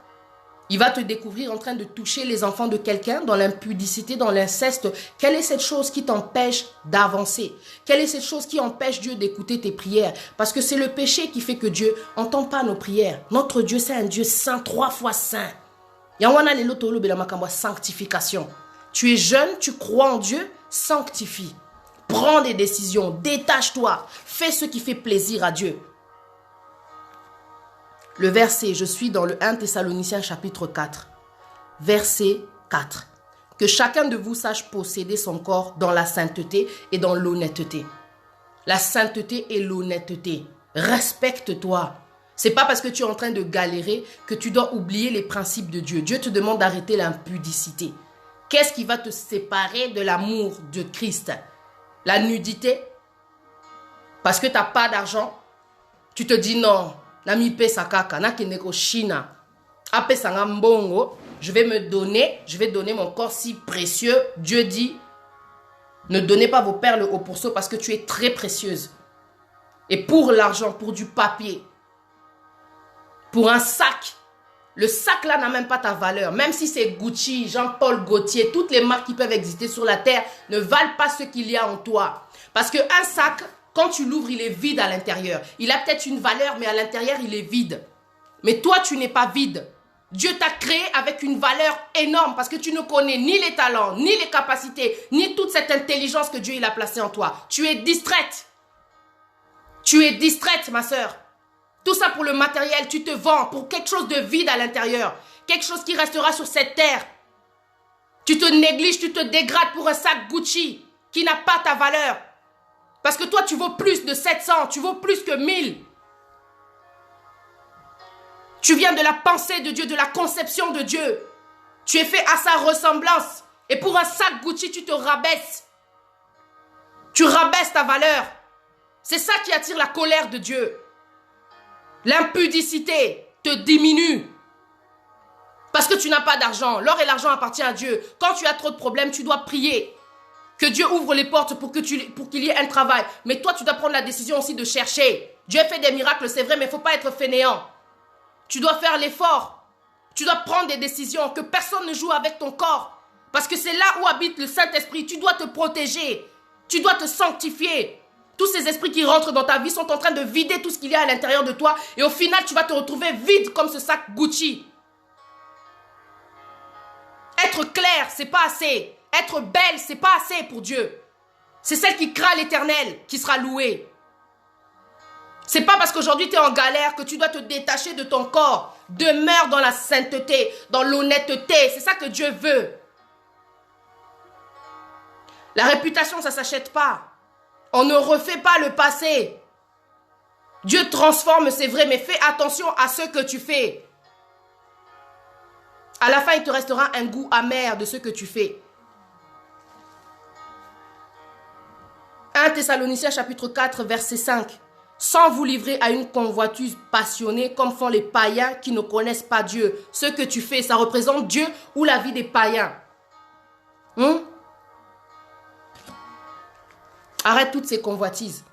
Il va te découvrir en train de toucher les enfants de quelqu'un dans l'impudicité, dans l'inceste. Quelle est cette chose qui t'empêche d'avancer? Quelle est cette chose qui empêche Dieu d'écouter tes prières? Parce que c'est le péché qui fait que Dieu n'entend pas nos prières. Notre Dieu, c'est un Dieu saint, 3 fois saint. Sanctification. Tu es jeune, tu crois en Dieu, sanctifie. Prends des décisions, détache-toi, fais ce qui fait plaisir à Dieu. Le verset, je suis dans le 1 Thessaloniciens chapitre 4, verset 4. Que chacun de vous sache posséder son corps dans la sainteté et dans l'honnêteté. La sainteté et l'honnêteté. Respecte-toi. C'est pas parce que tu es en train de galérer que tu dois oublier les principes de Dieu. Dieu te demande d'arrêter l'impudicité. Qu'est-ce qui va te séparer de l'amour de Christ? La nudité? Parce que tu n'as pas d'argent? Tu te dis non. Nami pe sakaka, na keneko China. Ape sanga mbongo, je vais donner mon corps si précieux. Dieu dit, ne donnez pas vos perles au pourceau parce que tu es très précieuse. Et pour l'argent, pour du papier, pour un sac, le sac là n'a même pas ta valeur. Même si c'est Gucci, Jean-Paul Gaultier, toutes les marques qui peuvent exister sur la terre ne valent pas ce qu'il y a en toi. Parce qu'un sac, quand tu l'ouvres, il est vide à l'intérieur. Il a peut-être une valeur, mais à l'intérieur, il est vide. Mais toi, tu n'es pas vide. Dieu t'a créé avec une valeur énorme parce que tu ne connais ni les talents, ni les capacités, ni toute cette intelligence que Dieu il a placée en toi. Tu es distraite. Tu es distraite, ma sœur. Tout ça pour le matériel, tu te vends pour quelque chose de vide à l'intérieur. Quelque chose qui restera sur cette terre. Tu te négliges, tu te dégrades pour un sac Gucci qui n'a pas ta valeur. Parce que toi, tu vaux plus de 700, tu vaux plus que 1000. Tu viens de la pensée de Dieu, de la conception de Dieu. Tu es fait à sa ressemblance. Et pour un sac Gucci, tu te rabaisses. Tu rabaisses ta valeur. C'est ça qui attire la colère de Dieu. L'impudicité te diminue. Parce que tu n'as pas d'argent. L'or et l'argent appartiennent à Dieu. Quand tu as trop de problèmes, tu dois prier. Que Dieu ouvre les portes pour qu'il y ait un travail. Mais toi, tu dois prendre la décision aussi de chercher. Dieu fait des miracles, c'est vrai, mais il ne faut pas être fainéant. Tu dois faire l'effort. Tu dois prendre des décisions. Que personne ne joue avec ton corps. Parce que c'est là où habite le Saint-Esprit. Tu dois te protéger. Tu dois te sanctifier. Tous ces esprits qui rentrent dans ta vie sont en train de vider tout ce qu'il y a à l'intérieur de toi. Et au final, tu vas te retrouver vide comme ce sac Gucci. Être clair, c'est pas assez. Être belle, c'est pas assez pour Dieu. C'est celle qui craint l'Éternel qui sera louée. C'est pas parce qu'aujourd'hui tu es en galère que tu dois te détacher de ton corps. Demeure dans la sainteté, dans l'honnêteté. C'est ça que Dieu veut. La réputation, ça ne s'achète pas. On ne refait pas le passé. Dieu transforme, c'est vrai, mais fais attention à ce que tu fais. À la fin, il te restera un goût amer de ce que tu fais. 1 Thessaloniciens chapitre 4, verset 5. Sans vous livrer à une convoitise passionnée comme font les païens qui ne connaissent pas Dieu. Ce que tu fais, ça représente Dieu ou la vie des païens. Arrête toutes ces convoitises.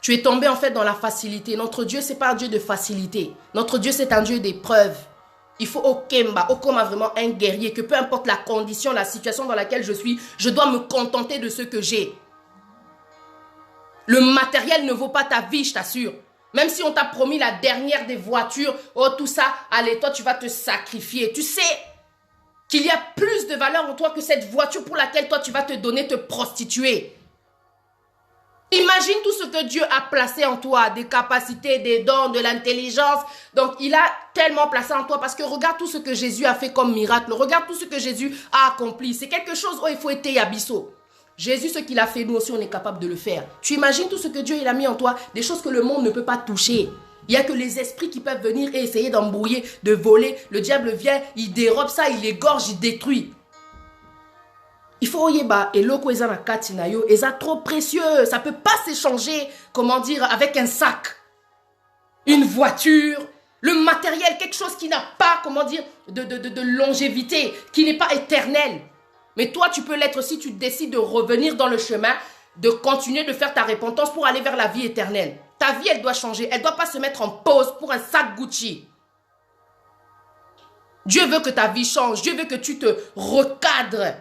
Tu es tombé en fait dans la facilité. Notre Dieu, ce n'est pas un Dieu de facilité. Notre Dieu, c'est un Dieu d'épreuve. Il faut Okemba. Okoma vraiment un guerrier. Que peu importe la condition, la situation dans laquelle je suis, je dois me contenter de ce que j'ai. Le matériel ne vaut pas ta vie, je t'assure. Même si on t'a promis la dernière des voitures, oh tout ça, allez, toi tu vas te sacrifier. Tu sais qu'il y a plus de valeur en toi que cette voiture pour laquelle toi tu vas te donner, te prostituer. Imagine tout ce que Dieu a placé en toi, des capacités, des dons, de l'intelligence. Donc, il a tellement placé en toi parce que regarde tout ce que Jésus a fait comme miracle. Regarde tout ce que Jésus a accompli. C'est quelque chose où il faut être yabisso. Jésus, ce qu'il a fait, nous aussi, on est capable de le faire. Tu imagines tout ce que Dieu il a mis en toi, des choses que le monde ne peut pas toucher. Il n'y a que les esprits qui peuvent venir et essayer d'embrouiller, de voler. Le diable vient, il dérobe ça, il égorge, il détruit. Il faut oyeba et loko eza na kati na yo, eza trop précieux, ça peut pas s'échanger, comment dire, avec un sac, une voiture, le matériel, quelque chose qui n'a pas, comment dire, de longévité, qui n'est pas éternel. Mais toi, tu peux l'être si tu décides de revenir dans le chemin, de continuer de faire ta repentance pour aller vers la vie éternelle. Ta vie, elle doit changer. Elle ne doit pas se mettre en pause pour un sac Gucci. Dieu veut que ta vie change. Dieu veut que tu te recadres.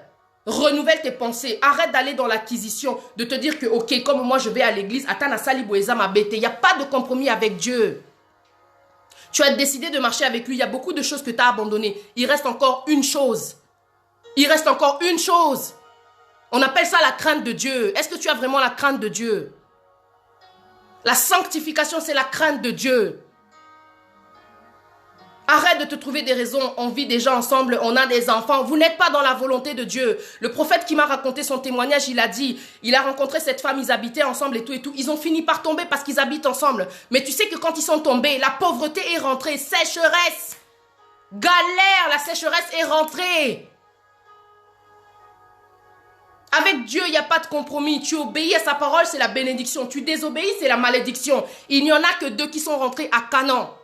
Renouvelle tes pensées. Arrête d'aller dans l'acquisition. De te dire que, ok, comme moi je vais à l'église, attends, il n'y a pas de compromis avec Dieu. Tu as décidé de marcher avec lui. Il y a beaucoup de choses que tu as abandonnées. Il reste encore une chose. Il reste encore une chose. On appelle ça la crainte de Dieu. Est-ce que tu as vraiment la crainte de Dieu? La sanctification, c'est la crainte de Dieu. Arrête de te trouver des raisons. On vit déjà ensemble, on a des enfants. Vous n'êtes pas dans la volonté de Dieu. Le prophète qui m'a raconté son témoignage, il a dit, il a rencontré cette femme, ils habitaient ensemble et tout et tout. Ils ont fini par tomber parce qu'ils habitent ensemble. Mais tu sais que quand ils sont tombés, la pauvreté est rentrée, sécheresse, galère, la sécheresse est rentrée. Avec Dieu, il n'y a pas de compromis. Tu obéis à sa parole, c'est la bénédiction. Tu désobéis, c'est la malédiction. Il n'y en a que 2 qui sont rentrés à Canaan.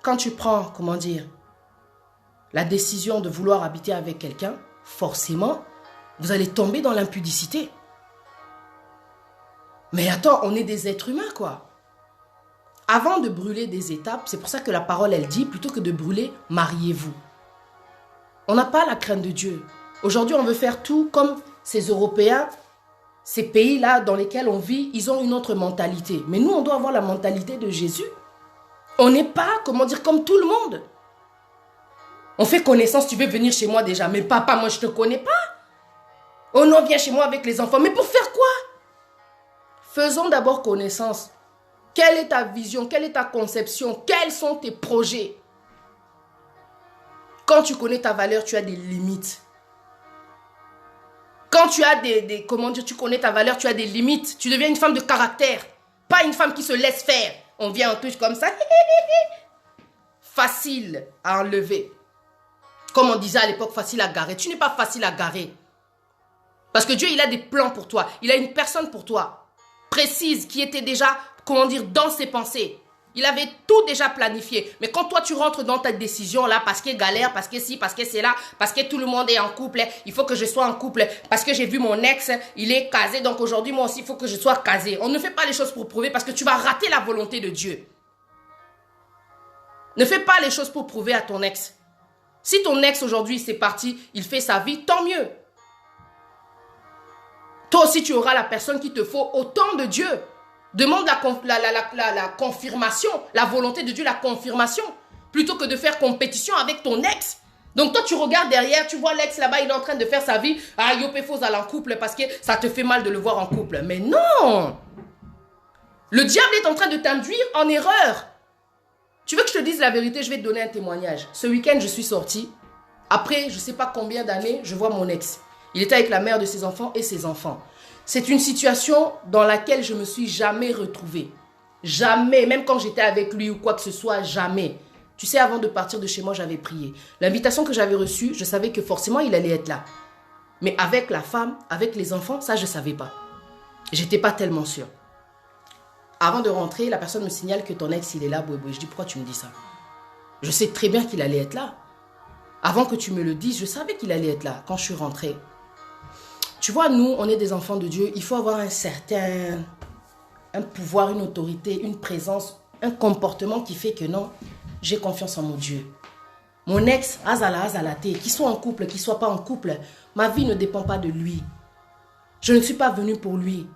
Quand tu prends, comment dire, la décision de vouloir habiter avec quelqu'un, forcément, vous allez tomber dans l'impudicité. Mais attends, on est des êtres humains, quoi. Avant de brûler des étapes, c'est pour ça que la parole, elle dit, plutôt que de brûler, mariez-vous. On n'a pas la crainte de Dieu. Aujourd'hui, on veut faire tout comme ces Européens, ces pays-là dans lesquels on vit, ils ont une autre mentalité. Mais nous, on doit avoir la mentalité de Jésus. On n'est pas, comment dire, comme tout le monde. On fait connaissance, tu veux venir chez moi déjà. Mais papa, moi, je ne te connais pas. Oh non, viens chez moi avec les enfants. Mais pour faire quoi? Faisons d'abord connaissance. Quelle est ta vision? Quelle est ta conception? Quels sont tes projets? Quand tu connais ta valeur, tu as des limites. Quand tu as comment dire, tu connais ta valeur, tu as des limites. Tu deviens une femme de caractère. Pas une femme qui se laisse faire. On vient en touche comme ça. Facile à enlever. Comme on disait à l'époque, facile à garer. Tu n'es pas facile à garer. Parce que Dieu, il a des plans pour toi. Il a une personne pour toi. Précise, qui était déjà, comment dire, dans ses pensées. Il avait tout déjà planifié. Mais quand toi, tu rentres dans ta décision là, parce qu'il galère, parce que si, parce que c'est là, parce que tout le monde est en couple, il faut que je sois en couple, parce que j'ai vu mon ex, il est casé, donc aujourd'hui, moi aussi, il faut que je sois casé. On ne fait pas les choses pour prouver parce que tu vas rater la volonté de Dieu. Ne fais pas les choses pour prouver à ton ex. Si ton ex aujourd'hui, c'est parti, il fait sa vie, tant mieux. Toi aussi, tu auras la personne qu'il te faut au temps de Dieu. Demande la confirmation, la volonté de Dieu, la confirmation, plutôt que de faire compétition avec ton ex. Donc toi, tu regardes derrière, tu vois l'ex là-bas, il est en train de faire sa vie. Ah, Yopé faut aller en couple parce que ça te fait mal de le voir en couple. Mais non! Le diable est en train de t'induire en erreur. Tu veux que je te dise la vérité? Je vais te donner un témoignage. Ce week-end, je suis sortie. Après, je ne sais pas combien d'années, je vois mon ex. Il était avec la mère de ses enfants et ses enfants. C'est une situation dans laquelle je ne me suis jamais retrouvée. Jamais, même quand j'étais avec lui ou quoi que ce soit, jamais. Tu sais, avant de partir de chez moi, j'avais prié. L'invitation que j'avais reçue, je savais que forcément, il allait être là. Mais avec la femme, avec les enfants, ça, je ne savais pas. J'étais pas tellement sûre. Avant de rentrer, la personne me signale que ton ex, il est là, Bouéboué. Je dis, pourquoi tu me dis ça? Je sais très bien qu'il allait être là. Avant que tu me le dises, je savais qu'il allait être là quand je suis rentrée. Tu vois, nous, on est des enfants de Dieu. Il faut avoir un pouvoir, une autorité, une présence, un comportement qui fait que non, j'ai confiance en mon Dieu. Mon ex, Azala, qu'il soit en couple, qu'il ne soit pas en couple, ma vie ne dépend pas de lui. Je ne suis pas venue pour lui.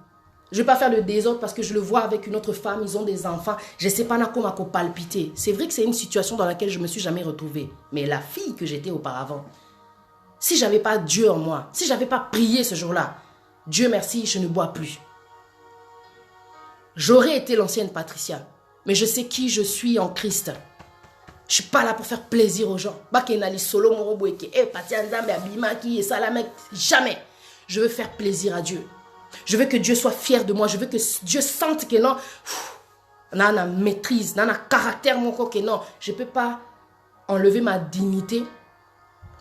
Je ne vais pas faire le désordre parce que je le vois avec une autre femme, ils ont des enfants. Je ne sais pas comment palpiter. C'est vrai que c'est une situation dans laquelle je ne me suis jamais retrouvée. Mais la fille que j'étais auparavant, si je n'avais pas Dieu en moi, si je n'avais pas prié ce jour-là, Dieu merci, je ne bois plus. J'aurais été l'ancienne Patricia, mais je sais qui je suis en Christ. Je ne suis pas là pour faire plaisir aux gens. Jamais. Je veux faire plaisir à Dieu. Je veux que Dieu soit fier de moi. Je veux que Dieu sente que non, on a maîtrise, on a caractère, mon corps, que non, je ne peux pas enlever ma dignité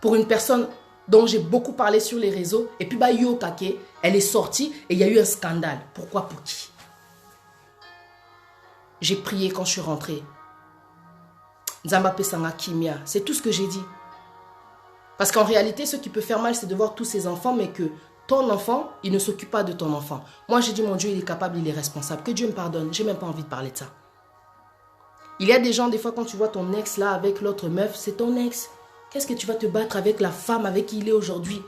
pour une personne dont j'ai beaucoup parlé sur les réseaux. Et puis, Yo Kake, elle est sortie et il y a eu un scandale. Pourquoi? Pour qui? J'ai prié quand je suis rentrée. Nzamba Pesanga Kimia, c'est tout ce que j'ai dit. Parce qu'en réalité, ce qui peut faire mal, c'est de voir tous ces enfants, mais que ton enfant, il ne s'occupe pas de ton enfant. Moi, j'ai dit, mon Dieu, il est capable, il est responsable. Que Dieu me pardonne. J'ai même pas envie de parler de ça. Il y a des gens, des fois, quand tu vois ton ex là avec l'autre meuf, c'est ton ex. Qu'est-ce que tu vas te battre avec la femme avec qui il est aujourd'hui?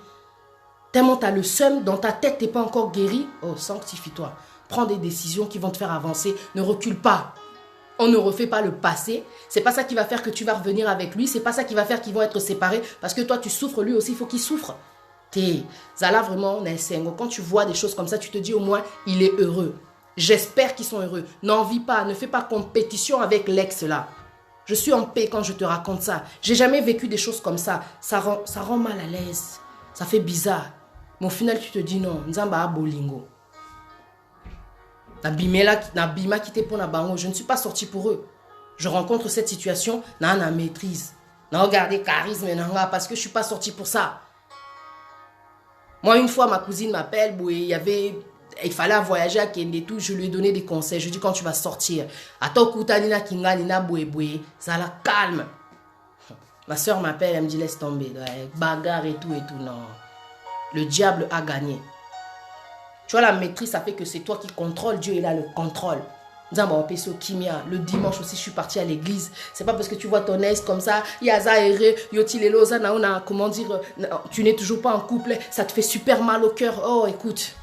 Tellement tu as le seum, dans ta tête, tu n'es pas encore guéri. Oh, sanctifie-toi. Prends des décisions qui vont te faire avancer. Ne recule pas. On ne refait pas le passé. C'est pas ça qui va faire que tu vas revenir avec lui. C'est pas ça qui va faire qu'ils vont être séparés. Parce que toi, tu souffres, lui aussi, il faut qu'il souffre. Zala, vraiment, quand tu vois des choses comme ça, tu te dis au moins, il est heureux. J'espère qu'ils sont heureux. N'envie pas, ne fais pas compétition avec l'ex là. Je suis en paix quand je te raconte ça. J'ai jamais vécu des choses comme ça. Ça rend mal à l'aise. Ça fait bizarre. Mais au final, tu te dis non. Nzamba a bolingo. Nabima quitté pour Nabango. Je ne suis pas sortie pour eux. Je rencontre cette situation. Na maîtrise. Na regardez charisme parce que je ne suis pas sortie pour ça. Moi, une fois, ma cousine m'appelle. Il fallait voyager à Kende tout. Je lui ai donné des conseils. Je lui ai dit quand tu vas sortir. Attends, Koutanina Kinga, Nina Boué. Ça la calme. Ma soeur m'appelle. Elle me dit laisse tomber. Bagarre et tout. Non. Le diable a gagné. Tu vois, la maîtrise, ça fait que c'est toi qui contrôle. Dieu est là, le contrôle. Le dimanche aussi, je suis partie à l'église. C'est pas parce que tu vois ton ex comme ça, comment dire, tu n'es toujours pas en couple, ça te fait super mal au cœur. Oh, écoute.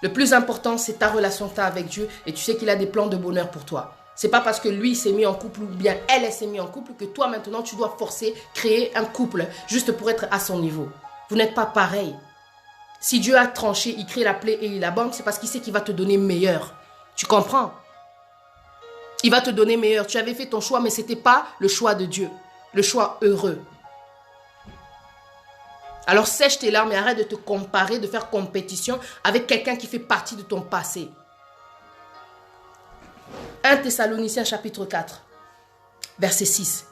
Le plus important, c'est ta relation que tu as avec Dieu et tu sais qu'il a des plans de bonheur pour toi. C'est pas parce que lui s'est mis en couple ou bien elle s'est mis en couple que toi maintenant tu dois forcer, créer un couple juste pour être à son niveau. Vous n'êtes pas pareil. Si Dieu a tranché, il crée la plaie et il la bande, c'est parce qu'il sait qu'il va te donner meilleur. Tu comprends? Il va te donner meilleur. Tu avais fait ton choix, mais ce n'était pas le choix de Dieu. Le choix heureux. Alors sèche tes larmes et arrête de te comparer, de faire compétition avec quelqu'un qui fait partie de ton passé. 1 Thessaloniciens chapitre 4, verset 6.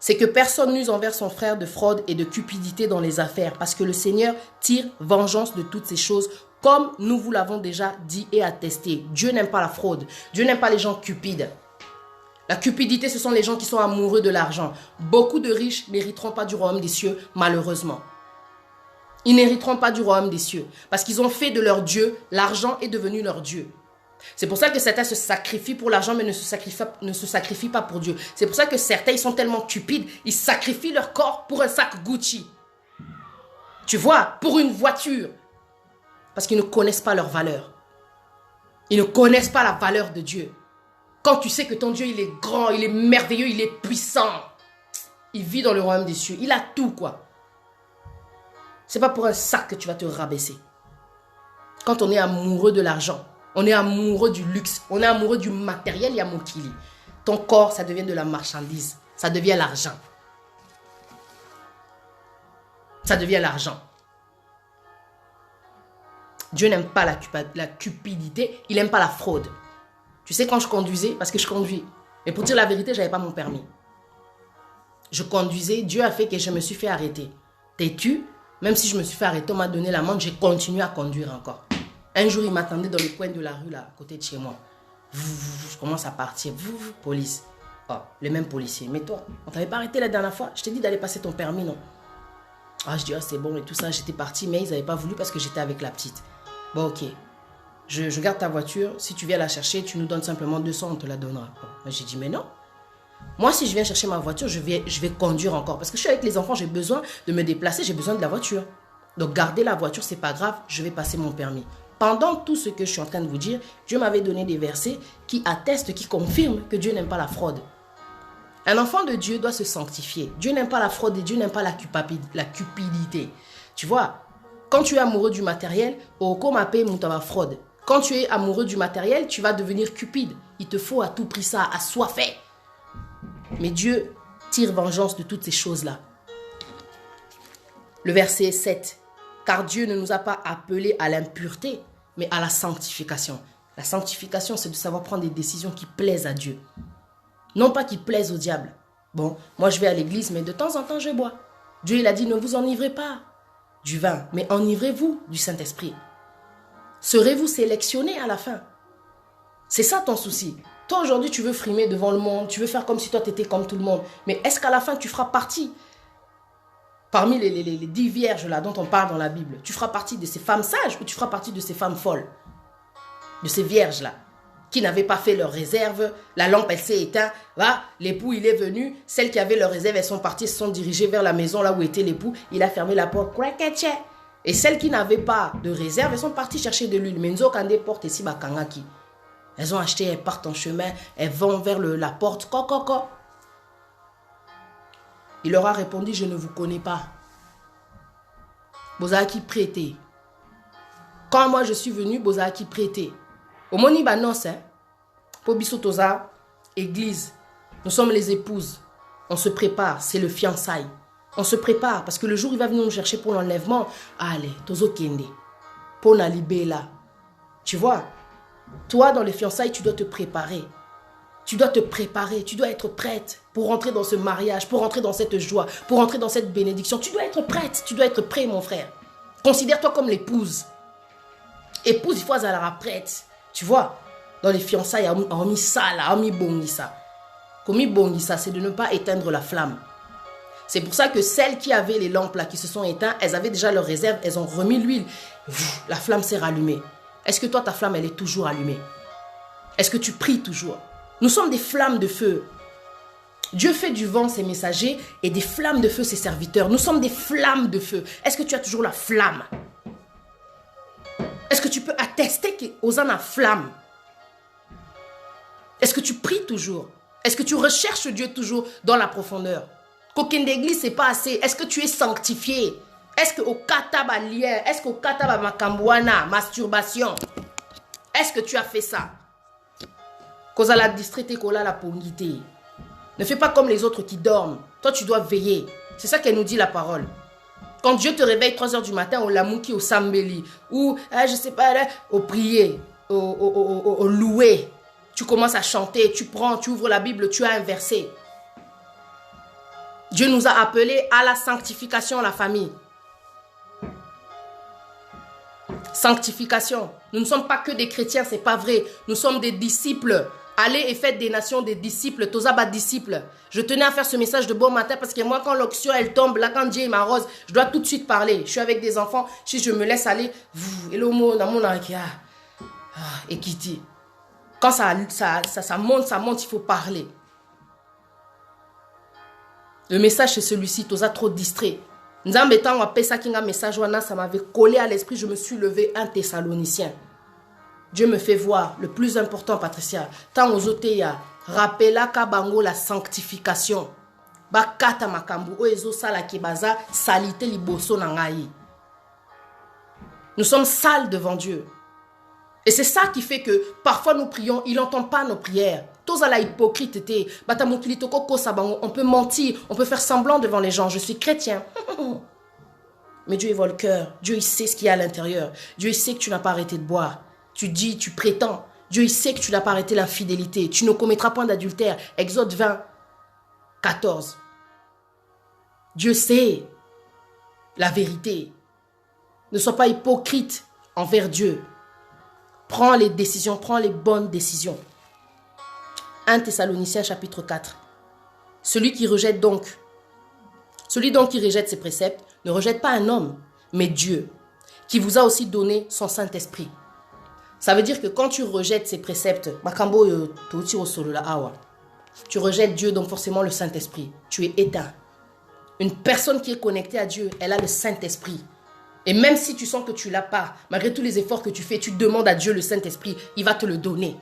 C'est que personne n'use envers son frère de fraude et de cupidité dans les affaires, parce que le Seigneur tire vengeance de toutes ces choses, comme nous vous l'avons déjà dit et attesté. Dieu n'aime pas la fraude. Dieu n'aime pas les gens cupides. La cupidité, ce sont les gens qui sont amoureux de l'argent. Beaucoup de riches n'hériteront pas du royaume des cieux, malheureusement. Ils n'hériteront pas du royaume des cieux, parce qu'ils ont fait de leur Dieu, l'argent est devenu leur Dieu. C'est pour ça que certains se sacrifient pour l'argent, mais ne se sacrifient pas pour Dieu. C'est pour ça que certains, ils sont tellement cupides, ils sacrifient leur corps pour un sac Gucci. Tu vois, pour une voiture. Parce qu'ils ne connaissent pas leur valeur. Ils ne connaissent pas la valeur de Dieu. Quand tu sais que ton Dieu, il est grand, il est merveilleux, il est puissant. Il vit dans le royaume des cieux. Il a tout, quoi. C'est pas pour un sac que tu vas te rabaisser. Quand on est amoureux de l'argent, on est amoureux du luxe, on est amoureux du matériel, il y a mon kili. Ton corps, ça devient de la marchandise. Ça devient l'argent. Ça devient l'argent. Dieu n'aime pas la cupidité, il n'aime pas la fraude. Tu sais, quand je conduisais, parce que je conduis, mais pour dire la vérité, je n'avais pas mon permis. Je conduisais, Dieu a fait que je me suis fait arrêter. T'es-tu? Même si je me suis fait arrêter, on m'a donné l'amende, j'ai continué à conduire encore. Un jour, il m'attendait dans le coin de la rue, là, à côté de chez moi. Je commence à partir. Police. Oh, le même policier. Mais toi, on t'avait pas arrêté la dernière fois? Je t'ai dit d'aller passer ton permis, non? Ah, je dis, ah, c'est bon et tout ça. J'étais parti, mais ils n'avaient pas voulu parce que j'étais avec la petite. Bon, ok. Je garde ta voiture. Si tu viens la chercher, tu nous donnes simplement 200, on te la donnera. Bon, j'ai dit, mais non. Moi, si je viens chercher ma voiture, je vais conduire encore. Parce que je suis avec les enfants, j'ai besoin de me déplacer, j'ai besoin de la voiture. Donc, garder la voiture, c'est pas grave, je vais passer mon permis. Pendant tout ce que je suis en train de vous dire, Dieu m'avait donné des versets qui attestent, qui confirment que Dieu n'aime pas la fraude. Un enfant de Dieu doit se sanctifier. Dieu n'aime pas la fraude et Dieu n'aime pas la cupidité. Tu vois, quand tu es amoureux du matériel, fraude. Quand tu es amoureux du matériel, tu vas devenir cupide. Il te faut à tout prix ça, assoiffé. Mais Dieu tire vengeance de toutes ces choses-là. Le verset 7. Car Dieu ne nous a pas appelés à l'impureté, mais à la sanctification. La sanctification, c'est de savoir prendre des décisions qui plaisent à Dieu. Non pas qui plaisent au diable. Bon, moi je vais à l'église, mais de temps en temps je bois. Dieu il a dit, ne vous enivrez pas du vin, mais enivrez-vous du Saint-Esprit. Serez-vous sélectionné à la fin? C'est ça ton souci. Toi aujourd'hui tu veux frimer devant le monde, tu veux faire comme si toi tu étais comme tout le monde. Mais est-ce qu'à la fin tu feras partie Parmi les 10 vierges là dont on parle dans la Bible, tu feras partie de ces femmes sages ou tu feras partie de ces femmes folles? De ces vierges là, qui n'avaient pas fait leur réserve, la lampe elle s'est éteinte, l'époux il est venu, celles qui avaient leur réserve, elles sont parties, se sont dirigées vers la maison là où était l'époux, il a fermé la porte, et celles qui n'avaient pas de réserve, elles sont parties chercher de l'huile. Mais nous, quand des portes ici, elles ont acheté, elles partent en chemin, elles vont vers la porte, Il leur a répondu, je ne vous connais pas. Bozaki prêté. Quand moi je suis venu, Bozaki prêté. Au moni banos, pour Bisotoza, église, nous sommes les épouses. On se prépare, c'est le fiançailles. On se prépare parce que le jour où il va venir nous chercher pour l'enlèvement, allez, Tozo Kende, pour Nalibé là. Tu vois, toi dans les fiançailles, tu dois te préparer. Tu dois te préparer, tu dois être prête pour rentrer dans ce mariage, pour rentrer dans cette joie, pour rentrer dans cette bénédiction. Tu dois être prête, tu dois être prêt mon frère. Considère-toi comme l'épouse. Épouse, il faut être prête. Tu vois, dans les fiançailles, on a mis ça là, on a mis bongisa. Comme bongisa, c'est de ne pas éteindre la flamme. C'est pour ça que celles qui avaient les lampes là, qui se sont éteintes, elles avaient déjà leur réserve, elles ont remis l'huile. La flamme s'est rallumée. Est-ce que toi, ta flamme, elle est toujours allumée? Est-ce que tu pries toujours? Nous sommes des flammes de feu. Dieu fait du vent ses messagers et des flammes de feu ses serviteurs. Nous sommes des flammes de feu. Est-ce que tu as toujours la flamme? Est-ce que tu peux attester qu'aux la flamme? Est-ce que tu pries toujours? Est-ce que tu recherches Dieu toujours dans la profondeur? Qu'aucune église, c'est pas assez. Est-ce que tu es sanctifié? Est-ce qu'au kataba lien, est-ce qu'au kataba makambouana, masturbation, est-ce que tu as fait ça? Cause à la distraite, kola la pongité. Ne fais pas comme les autres qui dorment. Toi, tu dois veiller. C'est ça qu'elle nous dit la parole. Quand Dieu te réveille 3 heures du matin, au lamouki, au sambeli, ou, je sais pas, au prier, au louer, tu commences à chanter, tu prends, tu ouvres la Bible, tu as un verset. Dieu nous a appelés à la sanctification, la famille. Sanctification. Nous ne sommes pas que des chrétiens, c'est pas vrai. Nous sommes des disciples. Allez et faites des nations des disciples. Tozaba disciples. Je tenais à faire ce message de bon matin parce que moi, quand l'onction elle tombe, là, quand Dieu m'arrose, je dois tout de suite parler. Je suis avec des enfants. Si je me laisse aller, et le mot, et quitter. Quand ça monte, il faut parler. Le message, c'est celui-ci. Toza trop distrait. Nzambe tant wapé ça kinga message wana, ça m'avait collé à l'esprit. Je me suis levé un Thessalonicien. Dieu me fait voir le plus important, Patricia. Tant aux oteya, rappela kabango la sanctification. Bakata makambu oezo sala kebaza salite liboso nangai. Nous sommes sales devant Dieu. Et c'est ça qui fait que parfois nous prions, il n'entend pas nos prières. Tous à la hypocrite, on peut mentir, on peut faire semblant devant les gens. Je suis chrétien. Mais Dieu, il voit le cœur. Dieu, il sait ce qu'il y a à l'intérieur. Dieu, il sait que tu n'as pas arrêté de boire. Tu dis, tu prétends. Dieu, il sait que tu n'as pas arrêté l'infidélité. Tu ne commettras point d'adultère. Exode 20, 14. Dieu sait la vérité. Ne sois pas hypocrite envers Dieu. Prends les décisions, prends les bonnes décisions. 1 Thessaloniciens chapitre 4. Celui qui rejette donc qui rejette ses préceptes ne rejette pas un homme, mais Dieu, qui vous a aussi donné son Saint-Esprit. Ça veut dire que quand tu rejettes ses préceptes, tu rejettes Dieu, donc forcément le Saint-Esprit. Tu es éteint. Une personne qui est connectée à Dieu, elle a le Saint-Esprit. Et même si tu sens que tu ne l'as pas, malgré tous les efforts que tu fais, tu demandes à Dieu le Saint-Esprit, il va te le donner.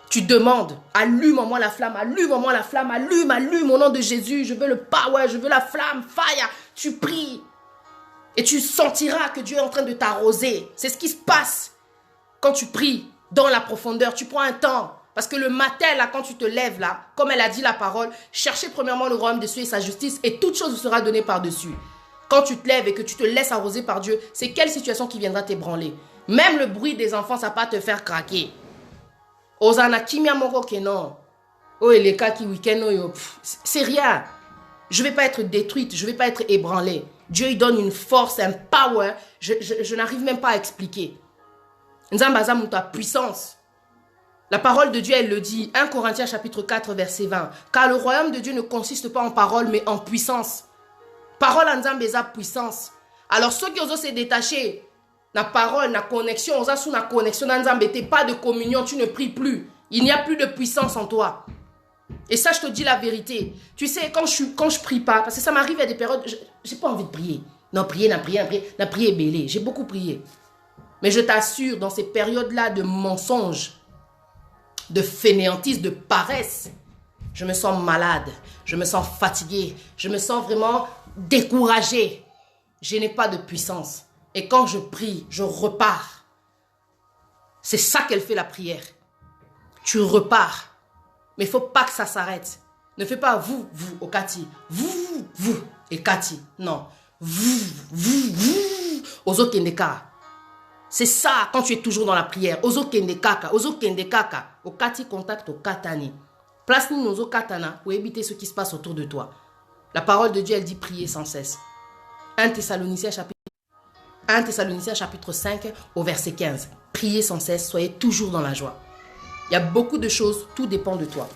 Tu demandes, allume-moi la flamme, allume-moi la flamme, allume au nom de Jésus, je veux le power, je veux la flamme, fire. Tu pries et tu sentiras que Dieu est en train de t'arroser. C'est ce qui se passe quand tu pries dans la profondeur. Tu prends un temps, parce que le matin, là, quand tu te lèves, là, comme elle a dit la parole, cherchez premièrement le royaume de Dieu et sa justice et toute chose vous sera donnée par-dessus. Quand tu te lèves et que tu te laisses arroser par Dieu, c'est quelle situation qui viendra t'ébranler? Même le bruit des enfants, ça va pas te faire craquer. Ozana kimia moko kenon. Oh, et les cas qui week-end, c'est rien. Je vais pas être détruite, je vais pas être ébranlée. Dieu, il donne une force, un power. Je n'arrive même pas à expliquer. Nzambaza muta puissance. La parole de Dieu, elle le dit. 1 Corinthiens chapitre 4, verset 20. Car le royaume de Dieu ne consiste pas en parole, mais en puissance. Parole en Nzambe eza puissance. Alors ceux qui osent se détacher, la parole, la connexion, osa sous la connexion dans Nzambe, t'es pas de communion, tu ne pries plus. Il n'y a plus de puissance en toi. Et ça, je te dis la vérité. Tu sais, quand je prie pas, parce que ça m'arrive à des périodes, j'ai pas envie de prier. Non, prier, belé. J'ai beaucoup prié. Mais je t'assure, dans ces périodes-là de mensonges, de fainéantise, de paresse, je me sens malade, je me sens fatigué, je me sens vraiment découragé. Je n'ai pas de puissance. Et quand je prie, je repars. C'est ça qu'elle fait la prière. Tu repars. Mais il ne faut pas que ça s'arrête. Ne fais pas vous, Okati. Vous, et Kati. Non. Vous, Ozo Kendeka. C'est ça quand tu es toujours dans la prière. Ozo Kendekaka. Okati contact au Katani. Place nous nos Katana pour éviter ce qui se passe autour de toi. La parole de Dieu, elle dit prier sans cesse. 1 Thessaloniciens chapitre 5 au verset 15. Priez sans cesse, soyez toujours dans la joie. Il y a beaucoup de choses, tout dépend de toi.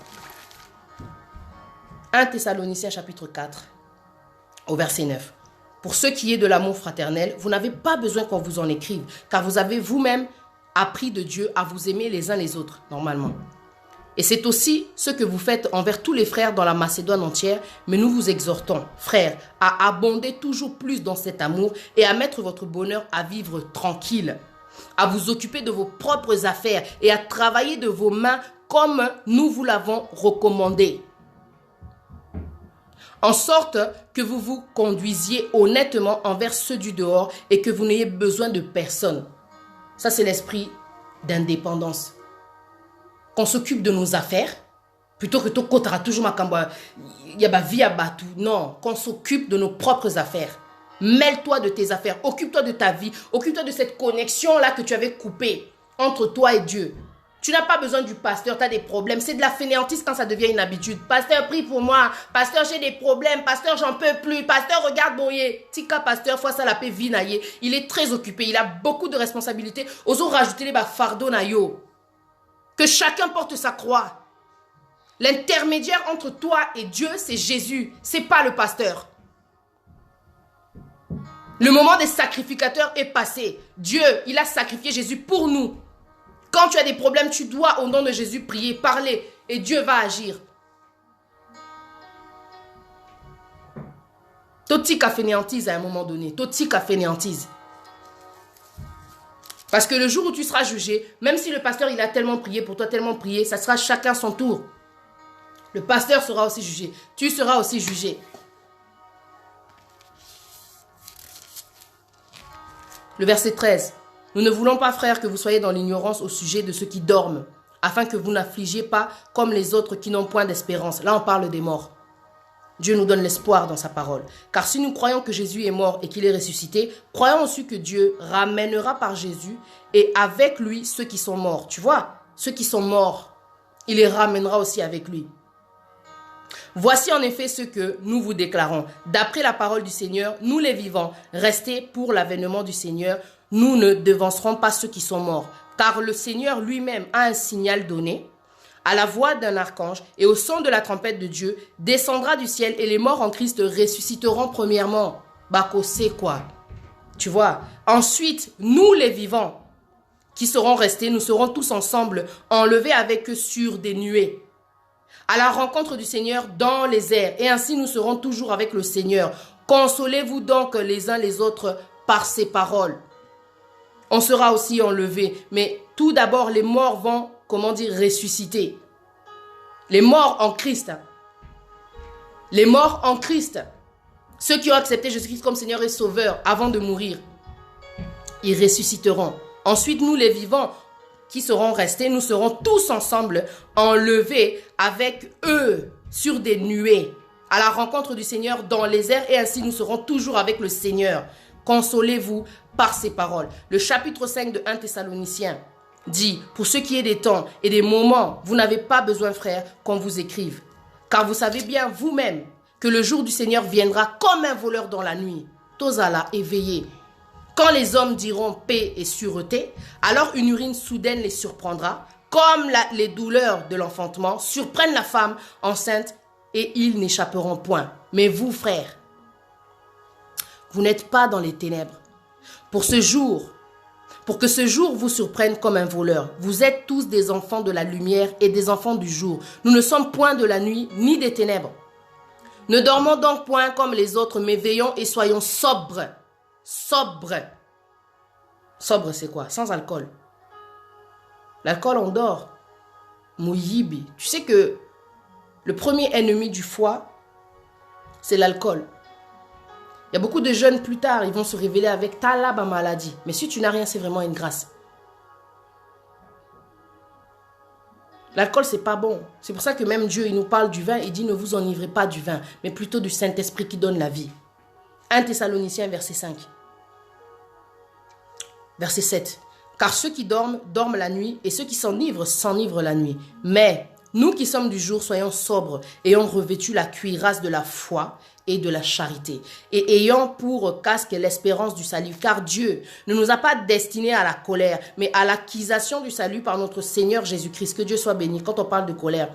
1 Thessaloniciens chapitre 4 au verset 9. Pour ce qui est de l'amour fraternel, vous n'avez pas besoin qu'on vous en écrive, car vous avez vous-même appris de Dieu à vous aimer les uns les autres, normalement. Et c'est aussi ce que vous faites envers tous les frères dans la Macédoine entière, mais nous vous exhortons, frères, à abonder toujours plus dans cet amour et à mettre votre bonheur à vivre tranquille, à vous occuper de vos propres affaires et à travailler de vos mains comme nous vous l'avons recommandé. En sorte que vous vous conduisiez honnêtement envers ceux du dehors et que vous n'ayez besoin de personne. Ça, c'est l'esprit d'indépendance. Qu'on s'occupe de nos affaires, plutôt que tout kotara toujours makamba, yaba via batu. Non, qu'on s'occupe de nos propres affaires. Mêle-toi de tes affaires, occupe-toi de ta vie, occupe-toi de cette connexion-là que tu avais coupée entre toi et Dieu. Tu n'as pas besoin du pasteur, tu as des problèmes. C'est de la fainéantise quand ça devient une habitude. Pasteur, prie pour moi. Pasteur, j'ai des problèmes. Pasteur, j'en peux plus. Pasteur, regarde Boye. Tika, pasteur, fois ça la paix vinaye. Il est très occupé. Il a beaucoup de responsabilités. Osons rajouter les fardeaux na yo. Que chacun porte sa croix. L'intermédiaire entre toi et Dieu, c'est Jésus. C'est pas le pasteur. Le moment des sacrificateurs est passé. Dieu, il a sacrifié Jésus pour nous. Quand tu as des problèmes, tu dois au nom de Jésus prier, parler et Dieu va agir. Totika fainéantise à un moment donné. Totika fainéantise. Parce que le jour où tu seras jugé, même si le pasteur il a tellement prié pour toi, tellement prié, ça sera chacun son tour. Le pasteur sera aussi jugé. Tu seras aussi jugé. Le verset 13. Nous ne voulons pas, frères, que vous soyez dans l'ignorance au sujet de ceux qui dorment, afin que vous n'affligiez pas comme les autres qui n'ont point d'espérance. Là, on parle des morts. Dieu nous donne l'espoir dans sa parole. Car si nous croyons que Jésus est mort et qu'il est ressuscité, croyons aussi que Dieu ramènera par Jésus et avec lui ceux qui sont morts. Tu vois, ceux qui sont morts, il les ramènera aussi avec lui. Voici en effet ce que nous vous déclarons. D'après la parole du Seigneur, nous les vivants, restés pour l'avènement du Seigneur, nous ne devancerons pas ceux qui sont morts. Car le Seigneur lui-même a un signal donné. À la voix d'un archange et au son de la trompette de Dieu, descendra du ciel et les morts en Christ ressusciteront premièrement. Bako, c'est quoi? Tu vois? Ensuite, nous les vivants qui serons restés, nous serons tous ensemble enlevés avec eux sur des nuées, à la rencontre du Seigneur dans les airs. Et ainsi nous serons toujours avec le Seigneur. Consolez-vous donc les uns les autres par ces paroles. On sera aussi enlevés. Mais tout d'abord, les morts vont, ressusciter. Les morts en Christ. Les morts en Christ. Ceux qui ont accepté Jésus-Christ comme Seigneur et Sauveur avant de mourir, ils ressusciteront. Ensuite, nous les vivants qui seront restés, nous serons tous ensemble enlevés avec eux sur des nuées à la rencontre du Seigneur dans les airs et ainsi nous serons toujours avec le Seigneur. Consolez-vous par ces paroles. Le chapitre 5 de 1 Thessaloniciens dit, pour ce qui est des temps et des moments, vous n'avez pas besoin, frères, qu'on vous écrive. Car vous savez bien vous-même que le jour du Seigneur viendra comme un voleur dans la nuit. Tozala, éveillez. Quand les hommes diront paix et sûreté, alors une urine soudaine les surprendra, comme les douleurs de l'enfantement surprennent la femme enceinte et ils n'échapperont point. Mais vous, frères, Vous n'êtes pas dans les ténèbres. Pour que ce jour vous surprenne comme un voleur, vous êtes tous des enfants de la lumière et des enfants du jour. Nous ne sommes point de la nuit ni des ténèbres. Ne dormons donc point comme les autres, mais veillons et soyons sobres. Sobres. Sobre, c'est quoi? Sans alcool. L'alcool, on dort. Mouyibi. Tu sais que le premier ennemi du foie, c'est l'alcool. Il y a beaucoup de jeunes plus tard, ils vont se révéler avec talaba maladie. Mais si tu n'as rien, c'est vraiment une grâce. L'alcool, c'est pas bon. C'est pour ça que même Dieu, il nous parle du vin. Il dit, ne vous enivrez pas du vin, mais plutôt du Saint-Esprit qui donne la vie. 1 Thessaloniciens, verset 5. Verset 7. Car ceux qui dorment, dorment la nuit, et ceux qui s'enivrent, s'enivrent la nuit. Mais nous qui sommes du jour, soyons sobres, ayant revêtu la cuirasse de la foi et de la charité, et ayant pour casque l'espérance du salut. Car Dieu ne nous a pas destinés à la colère, mais à l'acquisition du salut par notre Seigneur Jésus-Christ. Que Dieu soit béni. Quand on parle de colère,